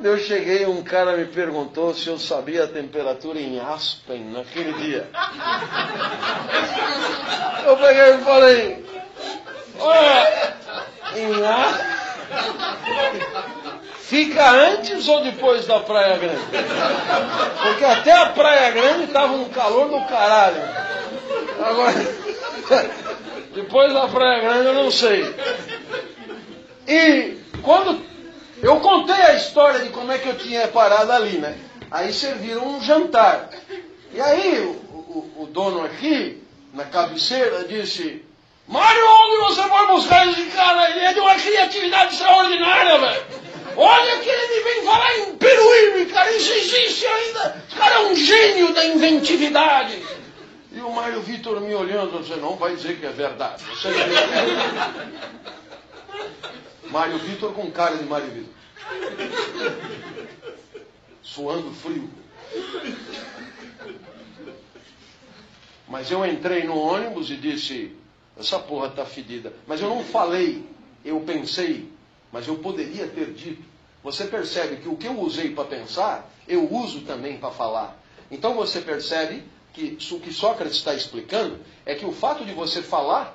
eu cheguei, um cara me perguntou se eu sabia a temperatura em Aspen naquele dia. Eu peguei e falei, olha, em Aspen, fica antes ou depois da Praia Grande? Porque até a Praia Grande estava um calor do caralho. Agora, depois da Praia Grande eu não sei. E quando eu contei a história de como é que eu tinha parado ali, né? Aí serviram um jantar. E aí o dono aqui, na cabeceira, disse, Mário, onde você foi buscar esse cara? Ele é de uma criatividade extraordinária, velho. Olha que ele me vem falar em Peruíbe, cara, isso existe ainda. Esse cara é um gênio da inventividade. E o Mário Vitor me olhando, você não vai dizer que é verdade. Você não é. Mário Vitor com cara de Mário Vitor. Suando frio. Mas eu entrei no ônibus e disse, essa porra tá fedida. Mas eu não falei, eu pensei, mas eu poderia ter dito. Você percebe que o que eu usei para pensar, eu uso também para falar. Então você percebe que o que Sócrates está explicando é que o fato de você falar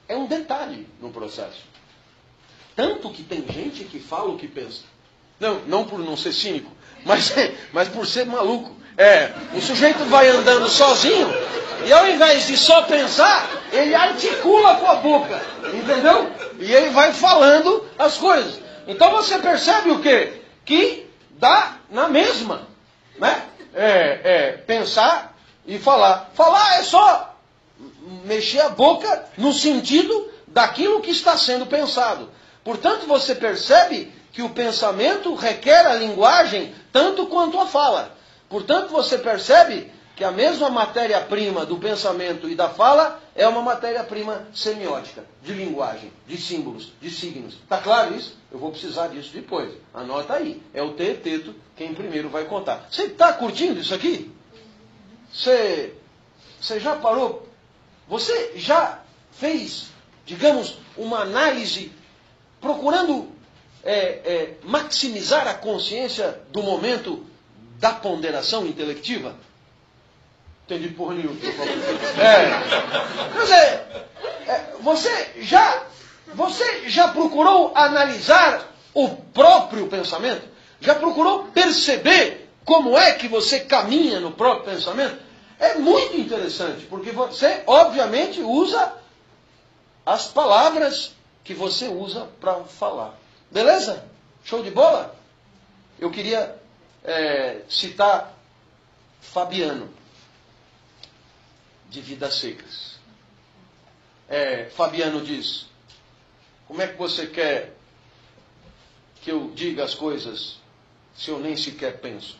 é um detalhe no processo. Tanto que tem gente que fala o que pensa. Não por não ser cínico, mas por ser maluco. O sujeito vai andando sozinho e ao invés de só pensar, ele articula com a boca, entendeu? E ele vai falando as coisas. Então você percebe o quê? Que dá na mesma, né? Pensar e falar. Falar é só mexer a boca no sentido daquilo que está sendo pensado. Portanto, você percebe que o pensamento requer a linguagem tanto quanto a fala. Portanto, você percebe que a mesma matéria-prima do pensamento e da fala é uma matéria-prima semiótica, de linguagem, de símbolos, de signos. Está claro isso? Eu vou precisar disso depois. Anota aí. É o teto quem primeiro vai contar. Você está curtindo isso aqui? Você já parou? Você já fez, digamos, uma análise procurando maximizar a consciência do momento da ponderação intelectiva? Entendi porra nenhuma. Quer dizer, você já procurou analisar o próprio pensamento? Já procurou perceber como é que você caminha no próprio pensamento? É muito interessante, porque você, obviamente, usa as palavras que você usa para falar. Beleza? Show de bola? Eu queria citar Fabiano, de Vidas Secas. Fabiano diz, como é que você quer que eu diga as coisas se eu nem sequer penso?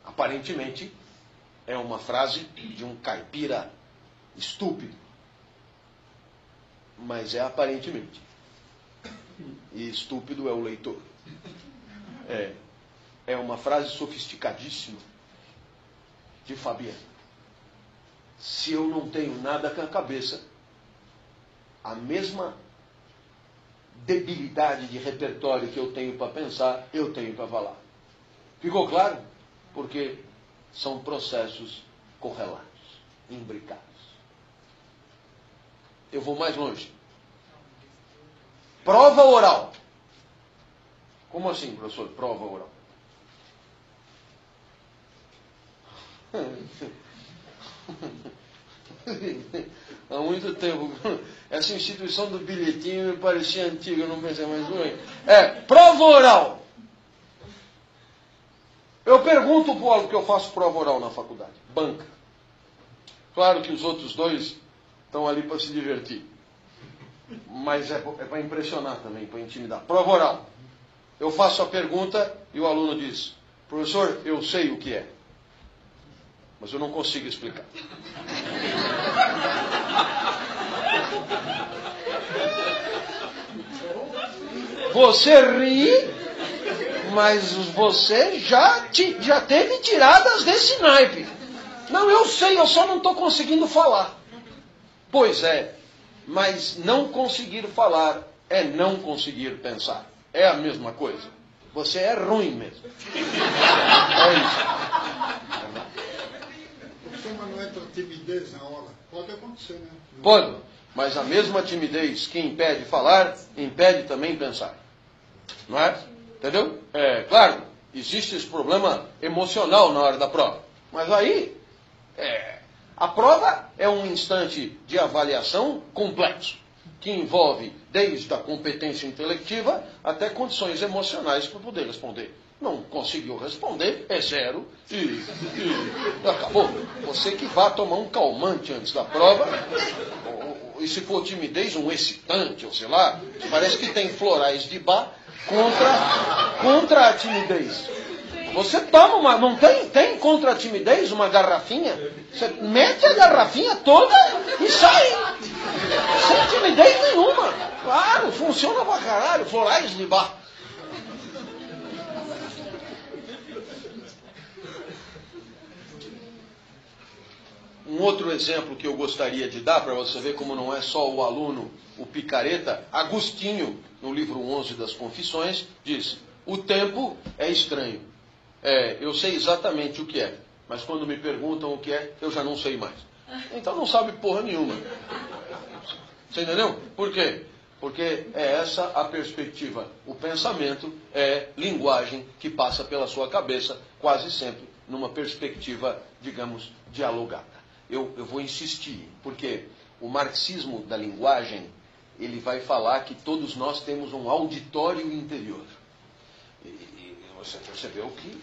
Aparentemente, é uma frase de um caipira estúpido. Mas é aparentemente. e estúpido é o leitor. É uma frase sofisticadíssima de Fabiano. Se eu não tenho nada com a cabeça, a mesma debilidade de repertório que eu tenho para pensar, eu tenho para falar. Ficou claro? Porque são processos correlatos, imbricados. Eu vou mais longe. Prova oral. Como assim, professor? Prova oral. Há muito tempo. Essa instituição do bilhetinho me parecia antiga, eu não pensei mais. Prova oral. Eu pergunto para o aluno que eu faço prova oral na faculdade. Banca. Claro que os outros dois estão ali para se divertir. Mas é para impressionar também, para intimidar. Prova oral. Eu faço a pergunta e o aluno diz: professor, eu sei o que é, mas eu não consigo explicar. Você ri, mas você já teve tiradas desse naipe. Não, eu sei, eu só não estou conseguindo falar. Pois é, mas não conseguir falar é não conseguir pensar. É a mesma coisa. Você é ruim mesmo. É isso. Professor, mas não entra timidez na aula? Pode acontecer, né? Pode, mas a mesma timidez que impede falar, impede também pensar. Não é? Entendeu? Claro, existe esse problema emocional na hora da prova. Mas aí, a prova é um instante de avaliação complexo, que envolve desde a competência intelectiva até condições emocionais para poder responder. Não conseguiu responder, é zero e acabou. Você que vá tomar um calmante antes da prova, e se for timidez, um excitante, ou sei lá, parece que tem florais de bar contra a timidez. Você toma não tem contra a timidez uma garrafinha? Você mete a garrafinha toda e sai. Sem timidez nenhuma. Claro, funciona pra caralho, florais de bar. Um outro exemplo que eu gostaria de dar, para você ver como não é só o aluno, o picareta, Agostinho, no livro 11 das Confissões, diz: o tempo é estranho. Eu sei exatamente o que é, mas quando me perguntam o que é, eu já não sei mais. Então não sabe porra nenhuma. Você entendeu? Por quê? Porque é essa a perspectiva. O pensamento é linguagem que passa pela sua cabeça, quase sempre numa perspectiva, digamos, dialogada. Eu vou insistir, porque o marxismo da linguagem, ele vai falar que todos nós temos um auditório interior. E você percebeu que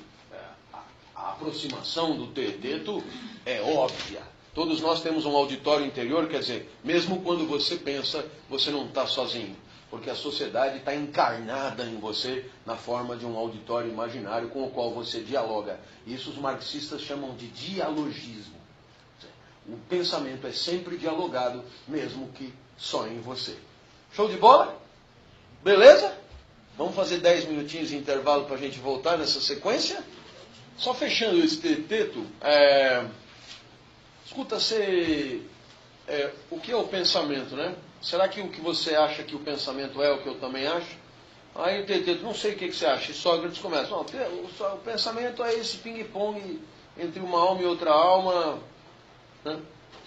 a aproximação do teeteto é óbvia. Todos nós temos um auditório interior, quer dizer, mesmo quando você pensa, você não está sozinho. Porque a sociedade está encarnada em você na forma de um auditório imaginário com o qual você dialoga. Isso os marxistas chamam de dialogismo. O pensamento é sempre dialogado, mesmo que só em você. Show de bola? Beleza? Vamos fazer 10 minutinhos de intervalo para a gente voltar nessa sequência? Só fechando esse teto, escuta, o que é o pensamento, né? Será que o que você acha que o pensamento é o que eu também acho? Aí o teto, não sei o que você acha. E Sócrates começa, não, o pensamento é esse ping-pong entre uma alma e outra alma, né?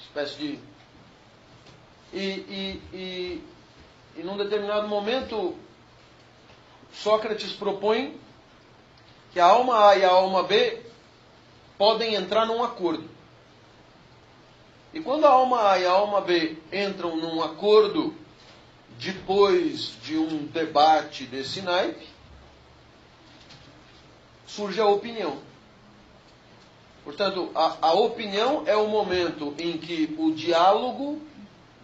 Espécie de... E num determinado momento, Sócrates propõe que a alma A e a alma B podem entrar num acordo. E quando a alma A e a alma B entram num acordo, depois de um debate desse naipe, surge a opinião. Portanto, a opinião é o momento em que o diálogo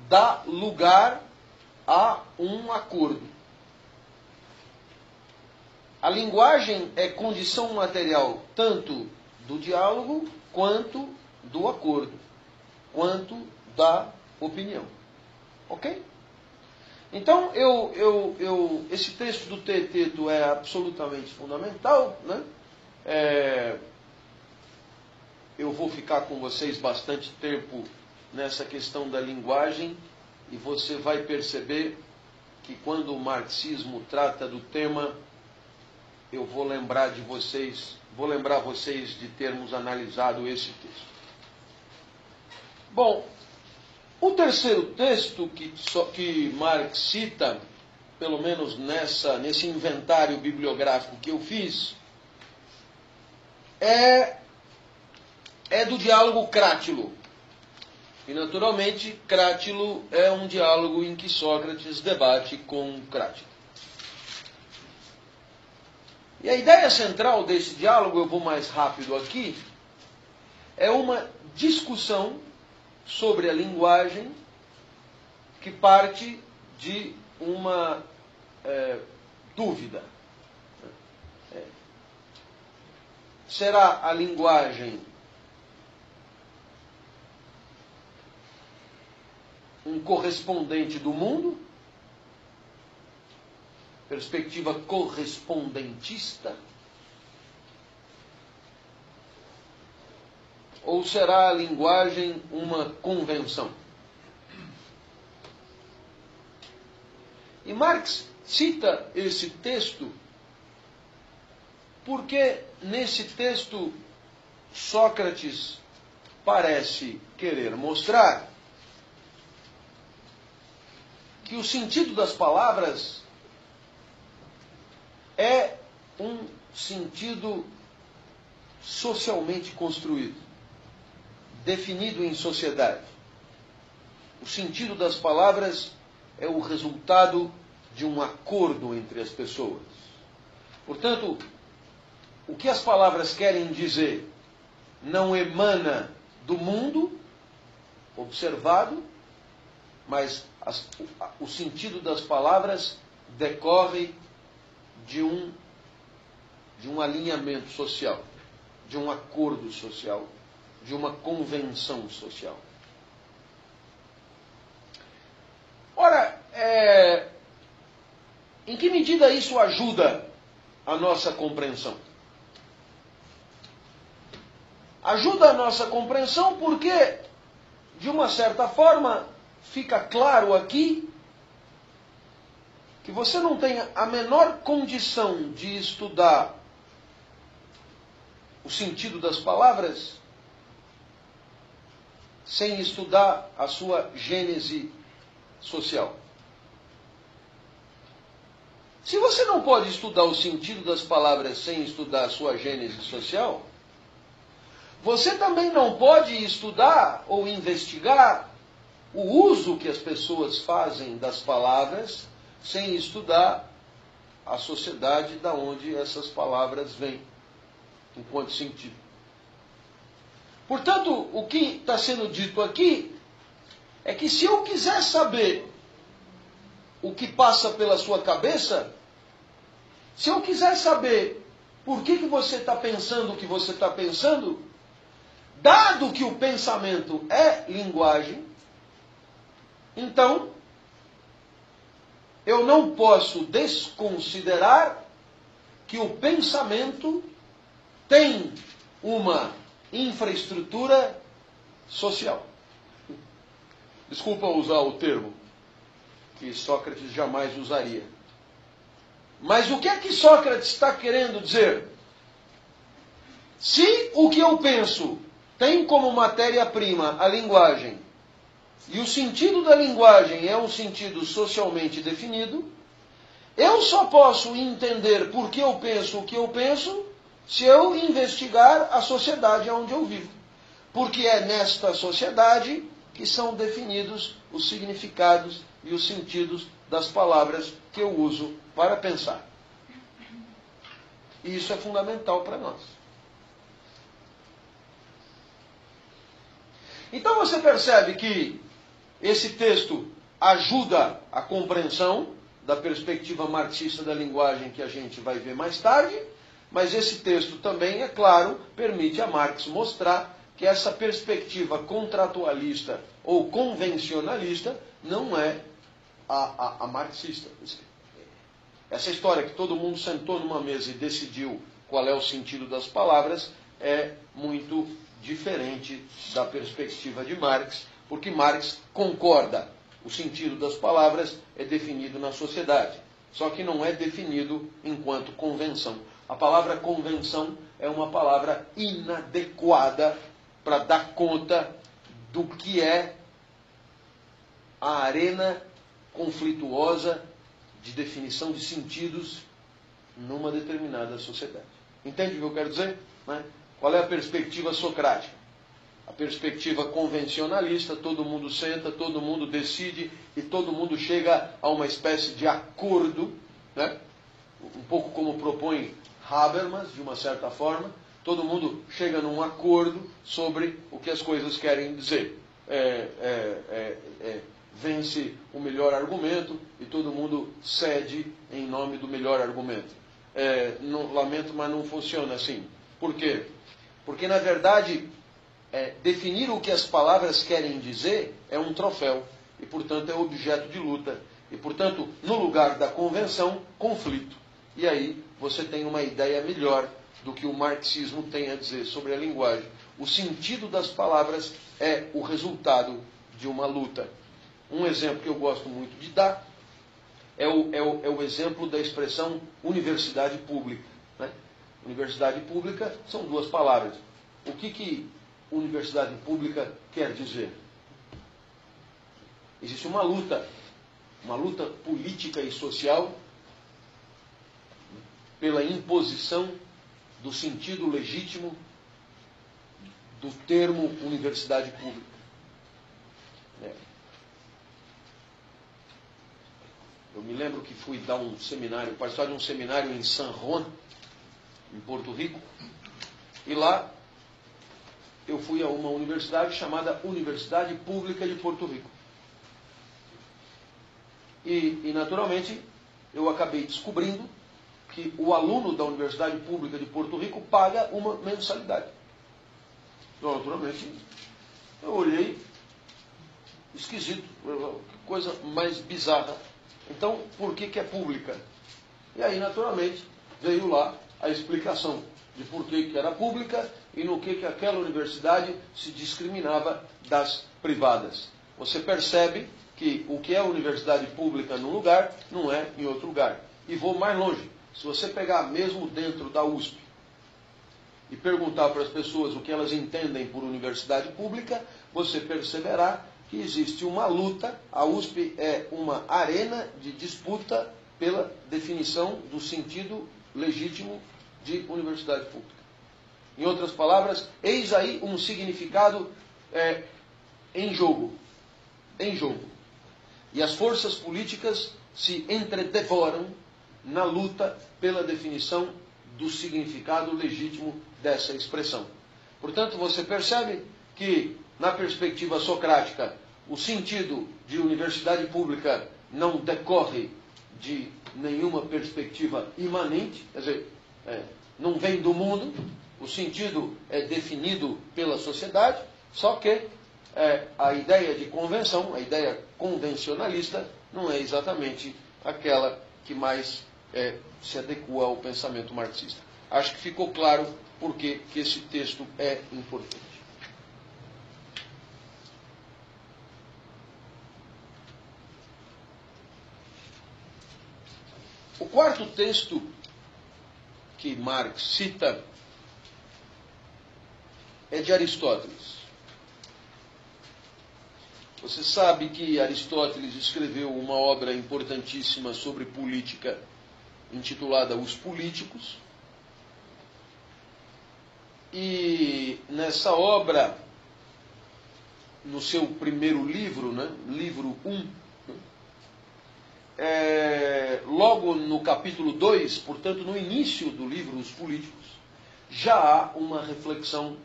dá lugar a um acordo. A linguagem é condição material tanto do diálogo, quanto do acordo, quanto da opinião. Ok? Então, esse texto do Teeteto é absolutamente fundamental, né? Eu vou ficar com vocês bastante tempo nessa questão da linguagem, e você vai perceber que quando o marxismo trata do tema, eu vou lembrar vocês de termos analisado esse texto. Bom, o terceiro texto que Marx cita, pelo menos nesse inventário bibliográfico que eu fiz, é do diálogo Crátilo. E, naturalmente, Crátilo é um diálogo em que Sócrates debate com Crátilo. E a ideia central desse diálogo, eu vou mais rápido aqui, é uma discussão sobre a linguagem que parte de uma dúvida. Será a linguagem um correspondente do mundo? Perspectiva correspondentista? Ou será a linguagem uma convenção? E Marx cita esse texto porque nesse texto Sócrates parece querer mostrar que o sentido das palavras é um sentido socialmente construído, definido em sociedade. O sentido das palavras é o resultado de um acordo entre as pessoas. Portanto, o que as palavras querem dizer não emana do mundo observado, mas o sentido das palavras decorre de um alinhamento social, de um acordo social, de uma convenção social. Ora, em que medida isso ajuda a nossa compreensão? Ajuda a nossa compreensão porque, de uma certa forma, fica claro aqui que você não tem a menor condição de estudar o sentido das palavras sem estudar a sua gênese social. Se você não pode estudar o sentido das palavras sem estudar a sua gênese social, você também não pode estudar ou investigar o uso que as pessoas fazem das palavras sem estudar a sociedade da onde essas palavras vêm, enquanto sentido. Portanto, o que está sendo dito aqui é que se eu quiser saber o que passa pela sua cabeça, se eu quiser saber por que você está pensando o que você está pensando, dado que o pensamento é linguagem, então eu não posso desconsiderar que o pensamento tem uma infraestrutura social. Desculpa usar o termo que Sócrates jamais usaria. Mas o que é que Sócrates está querendo dizer? Se o que eu penso tem como matéria-prima a linguagem, e o sentido da linguagem é um sentido socialmente definido, eu só posso entender por que eu penso o que eu penso se eu investigar a sociedade onde eu vivo. Porque é nesta sociedade que são definidos os significados e os sentidos das palavras que eu uso para pensar. E isso é fundamental para nós. Então você percebe que esse texto ajuda a compreensão da perspectiva marxista da linguagem que a gente vai ver mais tarde, mas esse texto também, é claro, permite a Marx mostrar que essa perspectiva contratualista ou convencionalista não é a marxista. Essa história que todo mundo sentou numa mesa e decidiu qual é o sentido das palavras é muito diferente da perspectiva de Marx, porque Marx concorda. O sentido das palavras é definido na sociedade, só que não é definido enquanto convenção. A palavra convenção é uma palavra inadequada para dar conta do que é a arena conflituosa de definição de sentidos numa determinada sociedade. Entende o que eu quero dizer? Né? Qual é a perspectiva socrática? A perspectiva convencionalista, todo mundo senta, todo mundo decide e todo mundo chega a uma espécie de acordo, né? Um pouco como propõe Habermas, de uma certa forma, todo mundo chega num acordo sobre o que as coisas querem dizer. Vence o melhor argumento e todo mundo cede em nome do melhor argumento. Lamento, mas não funciona assim. Por quê? Porque, na verdade, definir o que as palavras querem dizer é um troféu e, portanto, é objeto de luta. E, portanto, no lugar da convenção, conflito. E aí você tem uma ideia melhor do que o marxismo tem a dizer sobre a linguagem. O sentido das palavras é o resultado de uma luta. Um exemplo que eu gosto muito de dar é o exemplo da expressão universidade pública. Né? Universidade pública são duas palavras. O que universidade pública quer dizer? Existe uma luta política e social pela imposição do sentido legítimo do termo universidade pública. Eu me lembro que fui dar um seminário, participar de um seminário em San Juan, em Porto Rico, e lá eu fui a uma universidade chamada Universidade Pública de Porto Rico. E naturalmente, eu acabei descobrindo que o aluno da Universidade Pública de Porto Rico paga uma mensalidade. Então, naturalmente, eu olhei, esquisito, que coisa mais bizarra. Então, por que é pública? E aí, naturalmente, veio lá a explicação de por que era pública e no que aquela universidade se discriminava das privadas. Você percebe que o que é universidade pública num lugar, não é em outro lugar. E vou mais longe. Se você pegar mesmo dentro da USP e perguntar para as pessoas o que elas entendem por universidade pública, você perceberá que existe uma luta. A USP é uma arena de disputa pela definição do sentido legítimo de universidade pública. Em outras palavras, eis aí um significado em jogo. Em jogo. E as forças políticas se entredevoram na luta pela definição do significado legítimo dessa expressão. Portanto, você percebe que, na perspectiva socrática, o sentido de universidade pública não decorre de nenhuma perspectiva imanente, quer dizer, não vem do mundo, o sentido é definido pela sociedade, só que a ideia de convenção, a ideia convencionalista, não é exatamente aquela que mais se adequa ao pensamento marxista. Acho que ficou claro por que esse texto é importante. O quarto texto que Marx cita é de Aristóteles. Você sabe que Aristóteles escreveu uma obra importantíssima sobre política, intitulada Os Políticos. E nessa obra, no seu primeiro livro, livro 1, logo no capítulo 2, portanto no início do livro Os Políticos, já há uma reflexão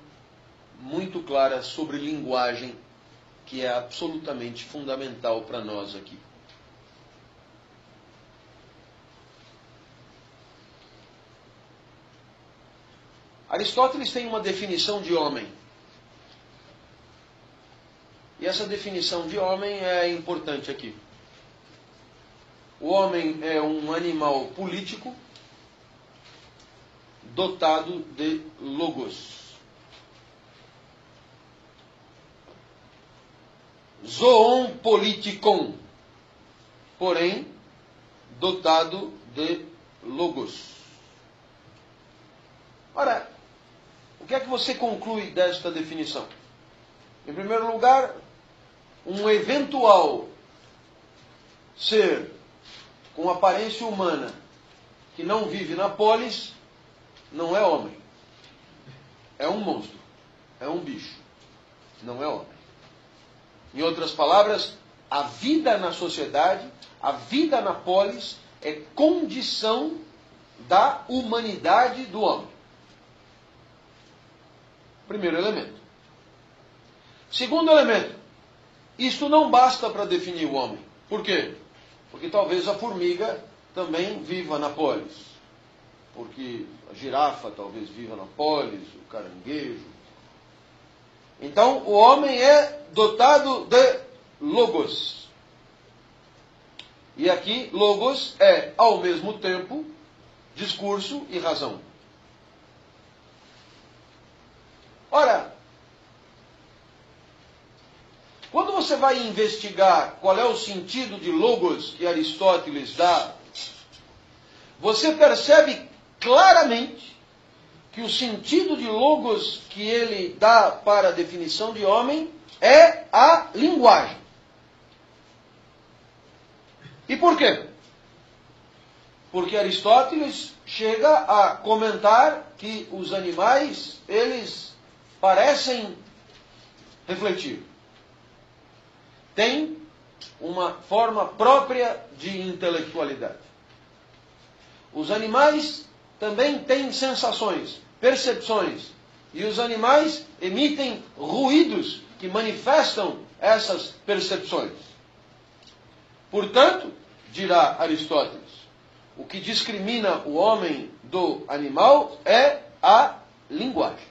muito clara sobre linguagem, que é absolutamente fundamental para nós aqui. Aristóteles tem uma definição de homem. E essa definição de homem é importante aqui. o homem é um animal político dotado de logos. Zoon politikon, porém, dotado de logos. Ora, o que é que você conclui desta definição? Em primeiro lugar, um eventual ser com aparência humana que não vive na polis não é homem. É um monstro. É um bicho. Não é homem. Em outras palavras, a vida na sociedade, a vida na polis é condição da humanidade do homem. Primeiro elemento. Segundo elemento. Isto não basta para definir o homem. Por quê? Porque talvez a formiga também viva na polis. Porque a girafa talvez viva na polis, o caranguejo. Então, o homem é dotado de logos. E aqui, logos é, ao mesmo tempo, discurso e razão. Ora, quando você vai investigar qual é o sentido de logos que Aristóteles dá, você percebe claramente que o sentido de logos que ele dá para a definição de homem é a linguagem. E por quê? Porque Aristóteles chega a comentar que os animais, eles parecem refletir. Tem uma forma própria de intelectualidade. Os animais também têm sensações, percepções. E os animais emitem ruídos que manifestam essas percepções. Portanto, dirá Aristóteles, o que discrimina o homem do animal é a linguagem.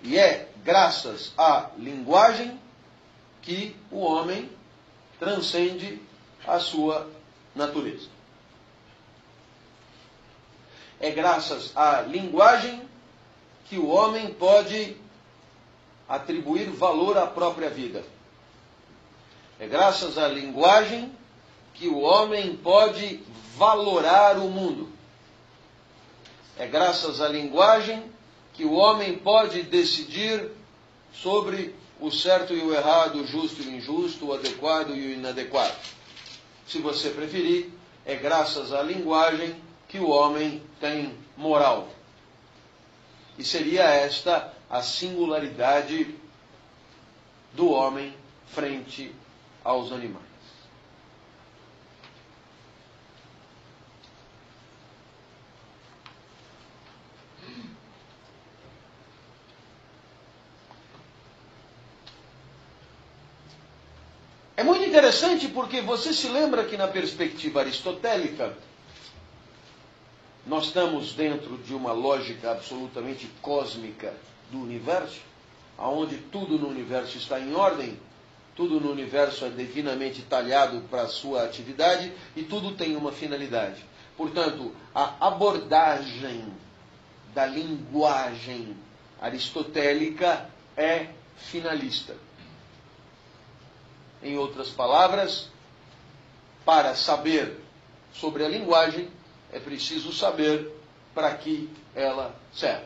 E é graças à linguagem que o homem transcende a sua natureza. É graças à linguagem que o homem pode atribuir valor à própria vida. É graças à linguagem que o homem pode valorar o mundo. É graças à linguagem que o homem pode decidir sobre o certo e o errado, o justo e o injusto, o adequado e o inadequado. Se você preferir, é graças à linguagem que o homem tem moral. E seria esta a singularidade do homem frente aos animais. É muito interessante porque você se lembra que na perspectiva aristotélica nós estamos dentro de uma lógica absolutamente cósmica do universo, onde tudo no universo está em ordem, tudo no universo é divinamente talhado para a sua atividade e tudo tem uma finalidade. Portanto, a abordagem da linguagem aristotélica é finalista. Em outras palavras, para saber sobre a linguagem, é preciso saber para que ela serve.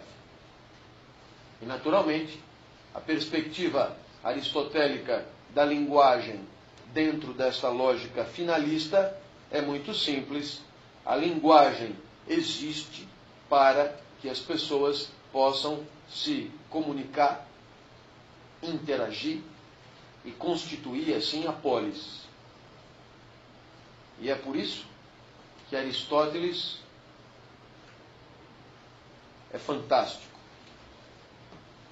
E, naturalmente, a perspectiva aristotélica da linguagem dentro desta lógica finalista é muito simples. A linguagem existe para que as pessoas possam se comunicar, interagir e constituir assim a polis. E é por isso que Aristóteles é fantástico.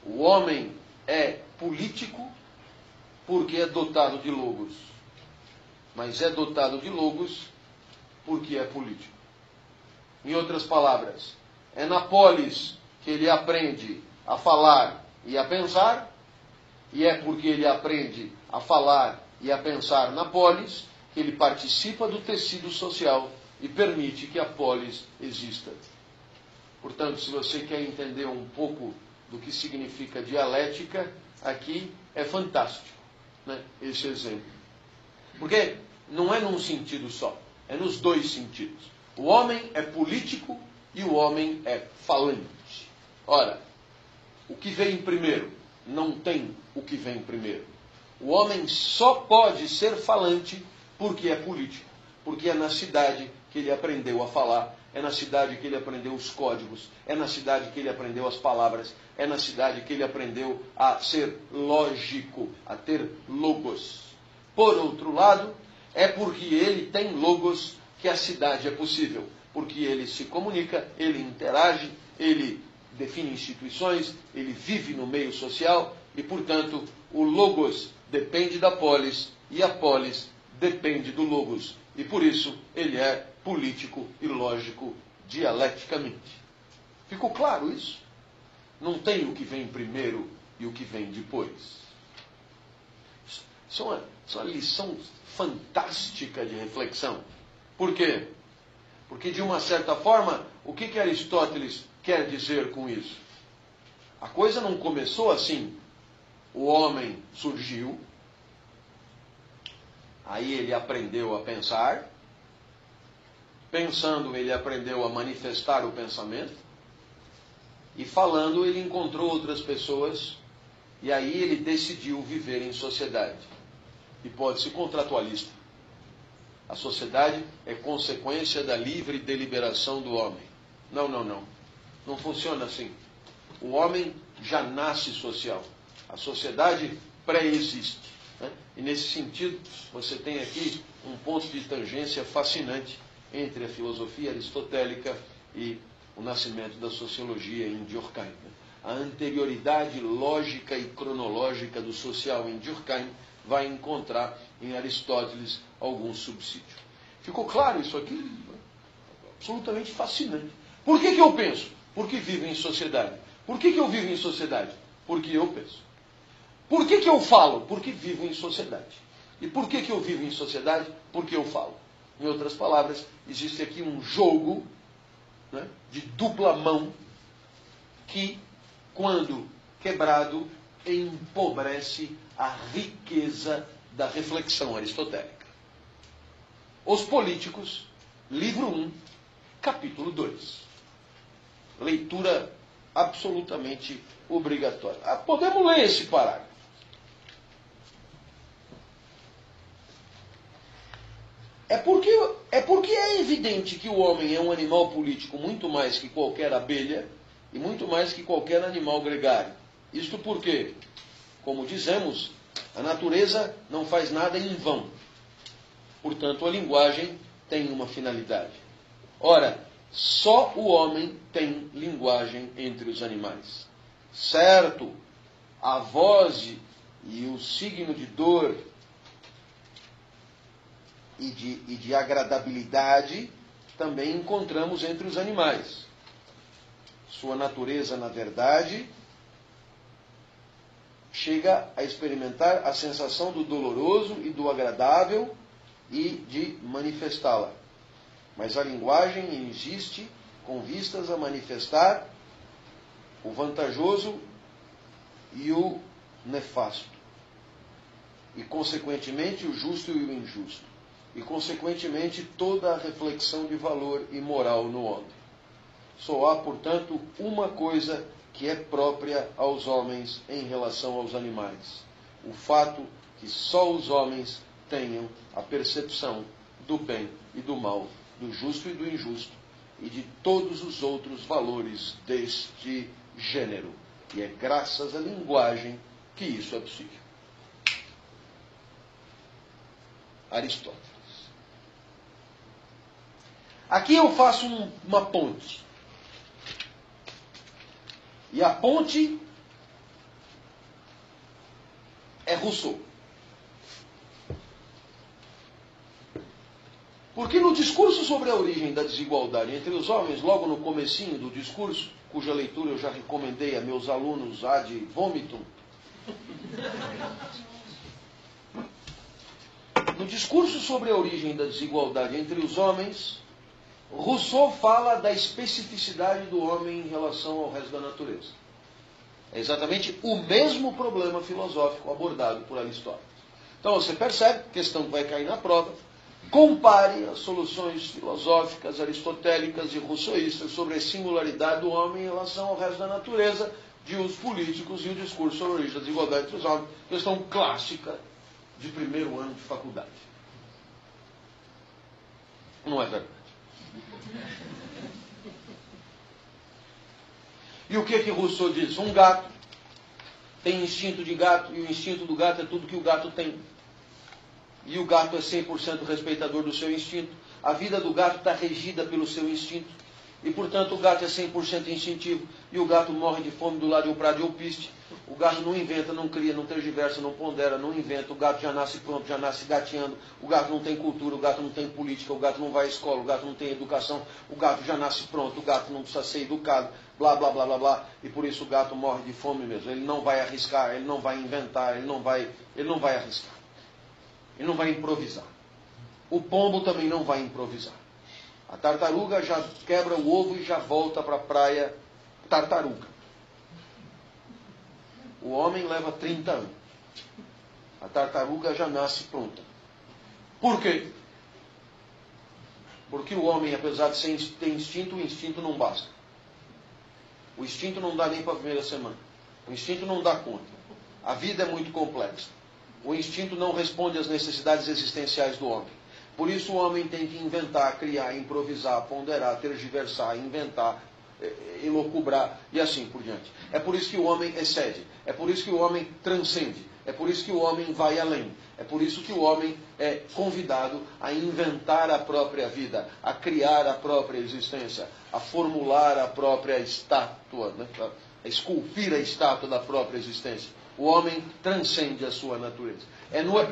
O homem é político porque é dotado de logos. Mas é dotado de logos porque é político. Em outras palavras, é na polis que ele aprende a falar e a pensar, e é porque ele aprende a falar e a pensar na polis que ele participa do tecido social e permite que a polis exista. Portanto, se você quer entender um pouco do que significa dialética, aqui é fantástico, né, esse exemplo. Porque não é num sentido só, é nos dois sentidos. O homem é político e o homem é falante. Ora, o que vem primeiro? Não tem o que vem primeiro. O homem só pode ser falante porque é político, porque é na cidade que ele aprendeu a falar, é na cidade que ele aprendeu os códigos, é na cidade que ele aprendeu as palavras, é na cidade que ele aprendeu a ser lógico, a ter logos. Por outro lado, é porque ele tem logos que a cidade é possível, porque ele se comunica, ele interage, ele define instituições, ele vive no meio social e, portanto, o logos depende da polis e a polis depende do logos. E por isso ele é político e lógico dialeticamente. Ficou claro isso? Não tem o que vem primeiro e o que vem depois. Isso é uma lição fantástica de reflexão. Por quê? Porque, de uma certa forma, o que Aristóteles quer dizer com isso? A coisa não começou assim. O homem surgiu, aí ele aprendeu a pensar, pensando ele aprendeu a manifestar o pensamento, e falando ele encontrou outras pessoas, e aí ele decidiu viver em sociedade. Hipótese contratualista. A sociedade é consequência da livre deliberação do homem. Não. Não funciona assim. O homem já nasce social. A sociedade pré-existe. Né? E nesse sentido, você tem aqui um ponto de tangência fascinante entre a filosofia aristotélica e o nascimento da sociologia em Durkheim. A anterioridade lógica e cronológica do social em Durkheim vai encontrar em Aristóteles algum subsídio. Ficou claro isso aqui? Absolutamente fascinante. Por que eu penso? Porque vivo em sociedade. Por que eu vivo em sociedade? Porque eu penso. Por que eu falo? Porque vivo em sociedade. E por que eu vivo em sociedade? Porque eu falo. Em outras palavras, existe aqui um jogo, né, de dupla mão que, quando quebrado, empobrece a riqueza da reflexão aristotélica. Os Políticos, livro 1, capítulo 2. Leitura absolutamente obrigatória. Podemos ler esse parágrafo. É porque é evidente que o homem é um animal político muito mais que qualquer abelha e muito mais que qualquer animal gregário. Isto porque, como dizemos, a natureza não faz nada em vão. Portanto, a linguagem tem uma finalidade. Ora, só o homem tem linguagem entre os animais. Certo, a voz e o signo de dor e de agradabilidade também encontramos entre os animais. Sua natureza, na verdade, chega a experimentar a sensação do doloroso e do agradável e de manifestá-la. Mas a linguagem existe com vistas a manifestar o vantajoso e o nefasto. E, consequentemente, o justo e o injusto. E, consequentemente, toda a reflexão de valor e moral no homem. Só há, portanto, uma coisa que é própria aos homens em relação aos animais. O fato que só os homens tenham a percepção do bem e do mal, do justo e do injusto, e de todos os outros valores deste gênero. E é graças à linguagem que isso é possível. Aristóteles. Aqui eu faço uma ponte. E a ponte é Rousseau. Porque no discurso sobre a origem da desigualdade entre os homens, logo no comecinho do discurso, cuja leitura eu já recomendei a meus alunos ad vomitum, No discurso sobre a origem da desigualdade entre os homens, Rousseau fala da especificidade do homem em relação ao resto da natureza. É exatamente o mesmo problema filosófico abordado por Aristóteles. Então você percebe, questão que vai cair na prova, compare as soluções filosóficas aristotélicas e rousseauistas sobre a singularidade do homem em relação ao resto da natureza, de os políticos e o discurso sobre a origem da desigualdade entre os homens, questão clássica de primeiro ano de faculdade. Não é verdade? E o que Rousseau diz? Um gato tem instinto de gato, e o instinto do gato é tudo que o gato tem. E o gato é 100% respeitador do seu instinto. A vida do gato está regida pelo seu instinto. E, portanto, o gato é 100% instintivo. E o gato morre de fome do lado de um prado de alpiste. O gato não inventa, não cria, não tergiversa, não pondera, não inventa. O gato já nasce pronto, já nasce gateando. O gato não tem cultura, o gato não tem política, o gato não vai à escola, o gato não tem educação. O gato já nasce pronto, o gato não precisa ser educado, blá, blá, blá, blá, blá. E por isso o gato morre de fome mesmo. Ele não vai arriscar, ele não vai inventar, ele não vai arriscar. Ele não vai improvisar. O pombo também não vai improvisar. A tartaruga já quebra o ovo e já volta para a praia tartaruga. O homem leva 30 anos. A tartaruga já nasce pronta. Por quê? Porque o homem, apesar de ter instinto, o instinto não basta. O instinto não dá nem para a primeira semana. O instinto não dá conta. A vida é muito complexa. O instinto não responde às necessidades existenciais do homem. Por isso o homem tem que inventar, criar, improvisar, ponderar, tergiversar, inventar, elocubrar e assim por diante. É por isso que o homem excede. É por isso que o homem transcende. É por isso que o homem vai além. É por isso que o homem é convidado a inventar a própria vida, a criar a própria existência, a formular a própria estátua, né? A esculpir a estátua da própria existência. O homem transcende a sua natureza.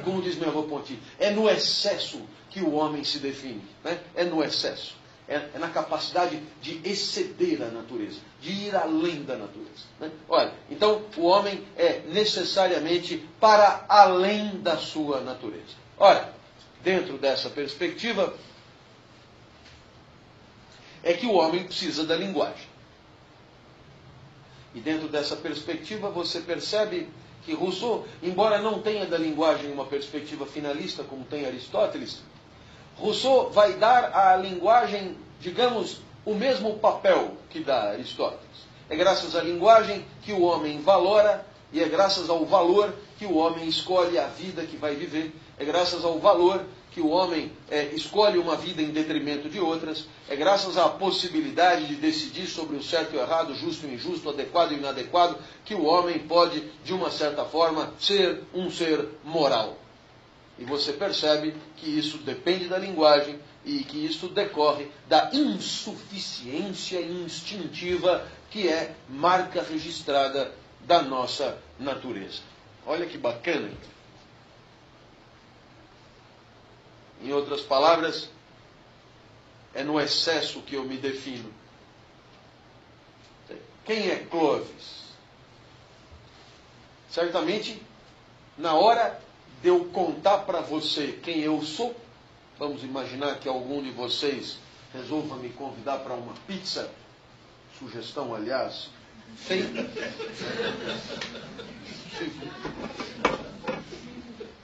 Como diz meu avô Ponti, é no excesso que o homem se define. Né? É no excesso. É na capacidade de exceder a natureza, de ir além da natureza. Né? Olha, então o homem é necessariamente para além da sua natureza. Olha, dentro dessa perspectiva, é que o homem precisa da linguagem. E dentro dessa perspectiva você percebe que Rousseau, embora não tenha da linguagem uma perspectiva finalista como tem Aristóteles, Rousseau vai dar à linguagem, digamos, o mesmo papel que dá Aristóteles. É graças à linguagem que o homem valora e é graças ao valor que o homem escolhe a vida que vai viver. É graças ao valor que o homem escolhe uma vida em detrimento de outras. É graças à possibilidade de decidir sobre o certo e o errado, justo e injusto, adequado e inadequado, que o homem pode, de uma certa forma, ser um ser moral. E você percebe que isso depende da linguagem e que isso decorre da insuficiência instintiva que é marca registrada da nossa natureza. Olha que bacana. Em outras palavras, é no excesso que eu me defino. Quem é Clovis? Certamente, na hora de eu contar para você quem eu sou, vamos imaginar que algum de vocês resolva me convidar para uma pizza, sugestão, aliás, feita.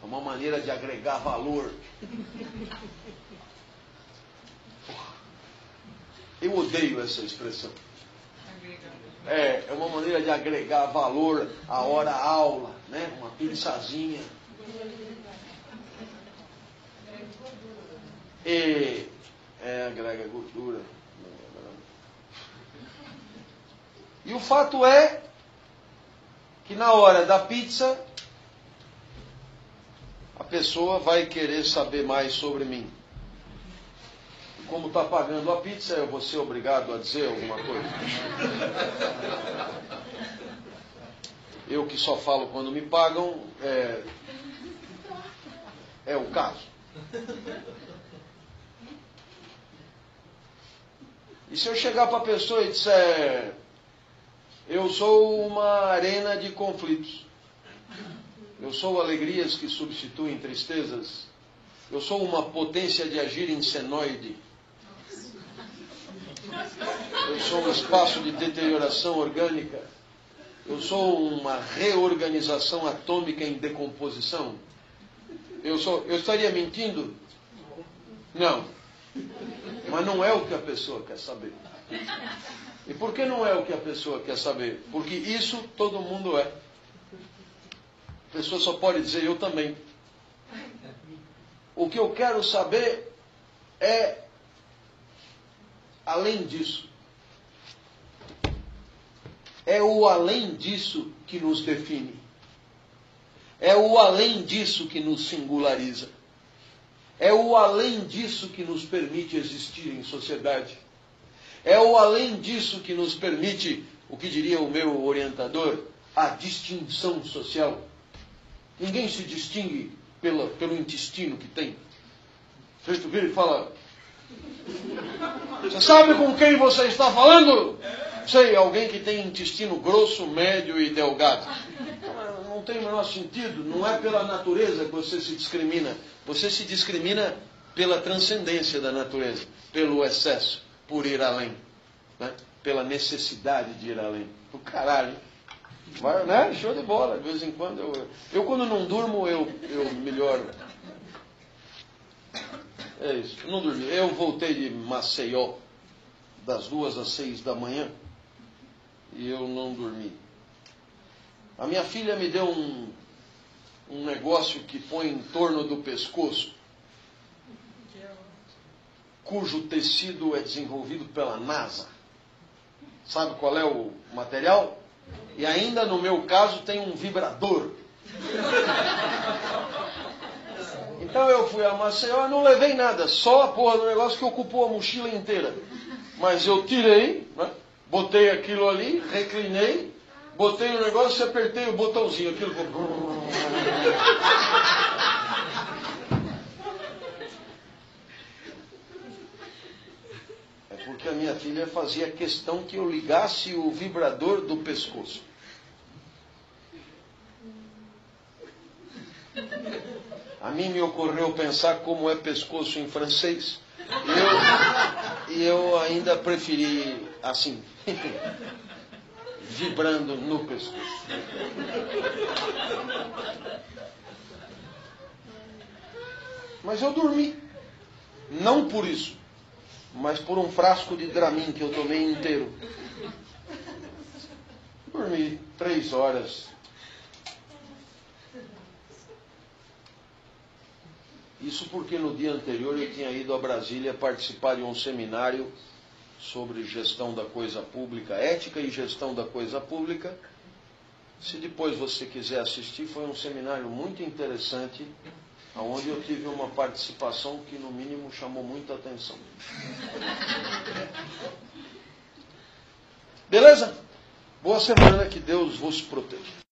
É uma maneira de agregar valor. Eu odeio essa expressão. É uma maneira de agregar valor à hora-aula, né? Uma pizzazinha. E agrega gordura. E o fato é que na hora da pizza a pessoa vai querer saber mais sobre mim. E como está pagando a pizza, eu vou ser obrigado a dizer alguma coisa. Eu que só falo quando me pagam, é o caso. E se eu chegar para a pessoa e disser, eu sou uma arena de conflitos, eu sou alegrias que substituem tristezas, Eu sou uma potência de agir em senoide. Eu sou um espaço de deterioração orgânica. Eu sou uma reorganização atômica em decomposição. Eu estaria mentindo? Não. Mas não é o que a pessoa quer saber. E por que não é o que a pessoa quer saber? Porque isso todo mundo é. A pessoa só pode dizer, eu também. O que eu quero saber é, além disso. É o além disso que nos define. É o além disso que nos singulariza. É o além disso que nos permite existir em sociedade. É o além disso que nos permite, o que diria o meu orientador, a distinção social. Ninguém se distingue pelo intestino que tem. Você vira e fala, você sabe com quem você está falando? Sei, alguém que tem intestino grosso, médio e delgado. Não tem o menor sentido, não é pela natureza que você se discrimina. Você se discrimina pela transcendência da natureza, pelo excesso, por ir além, né? Pela necessidade de ir além. O caralho, hein? Mas, né? Show de bola, de vez em quando. Eu quando não durmo, eu melhoro. É isso, eu não dormi. Eu voltei de Maceió, das 2 às 6 da manhã, e eu não dormi. A minha filha me deu um negócio que põe em torno do pescoço, cujo tecido é desenvolvido pela NASA. Sabe qual é o material? E ainda no meu caso tem um vibrador. Então eu fui a Maceió e não levei nada, só a porra do negócio que ocupou a mochila inteira. Mas eu tirei, né? Botei aquilo ali, reclinei, botei o negócio e apertei o botãozinho. Aquilo foi... É porque a minha filha fazia questão que eu ligasse o vibrador do pescoço. A mim me ocorreu pensar como é pescoço em francês. E eu ainda preferi assim, vibrando no pescoço. Mas eu dormi. Não por isso, mas por um frasco de Dramin que eu tomei inteiro. Dormi 3 horas. Isso porque no dia anterior eu tinha ido a Brasília participar de um seminário sobre gestão da coisa pública, ética e gestão da coisa pública. Se depois você quiser assistir, foi um seminário muito interessante, onde eu tive uma participação que no mínimo chamou muita atenção. Beleza? Boa semana, que Deus vos proteja.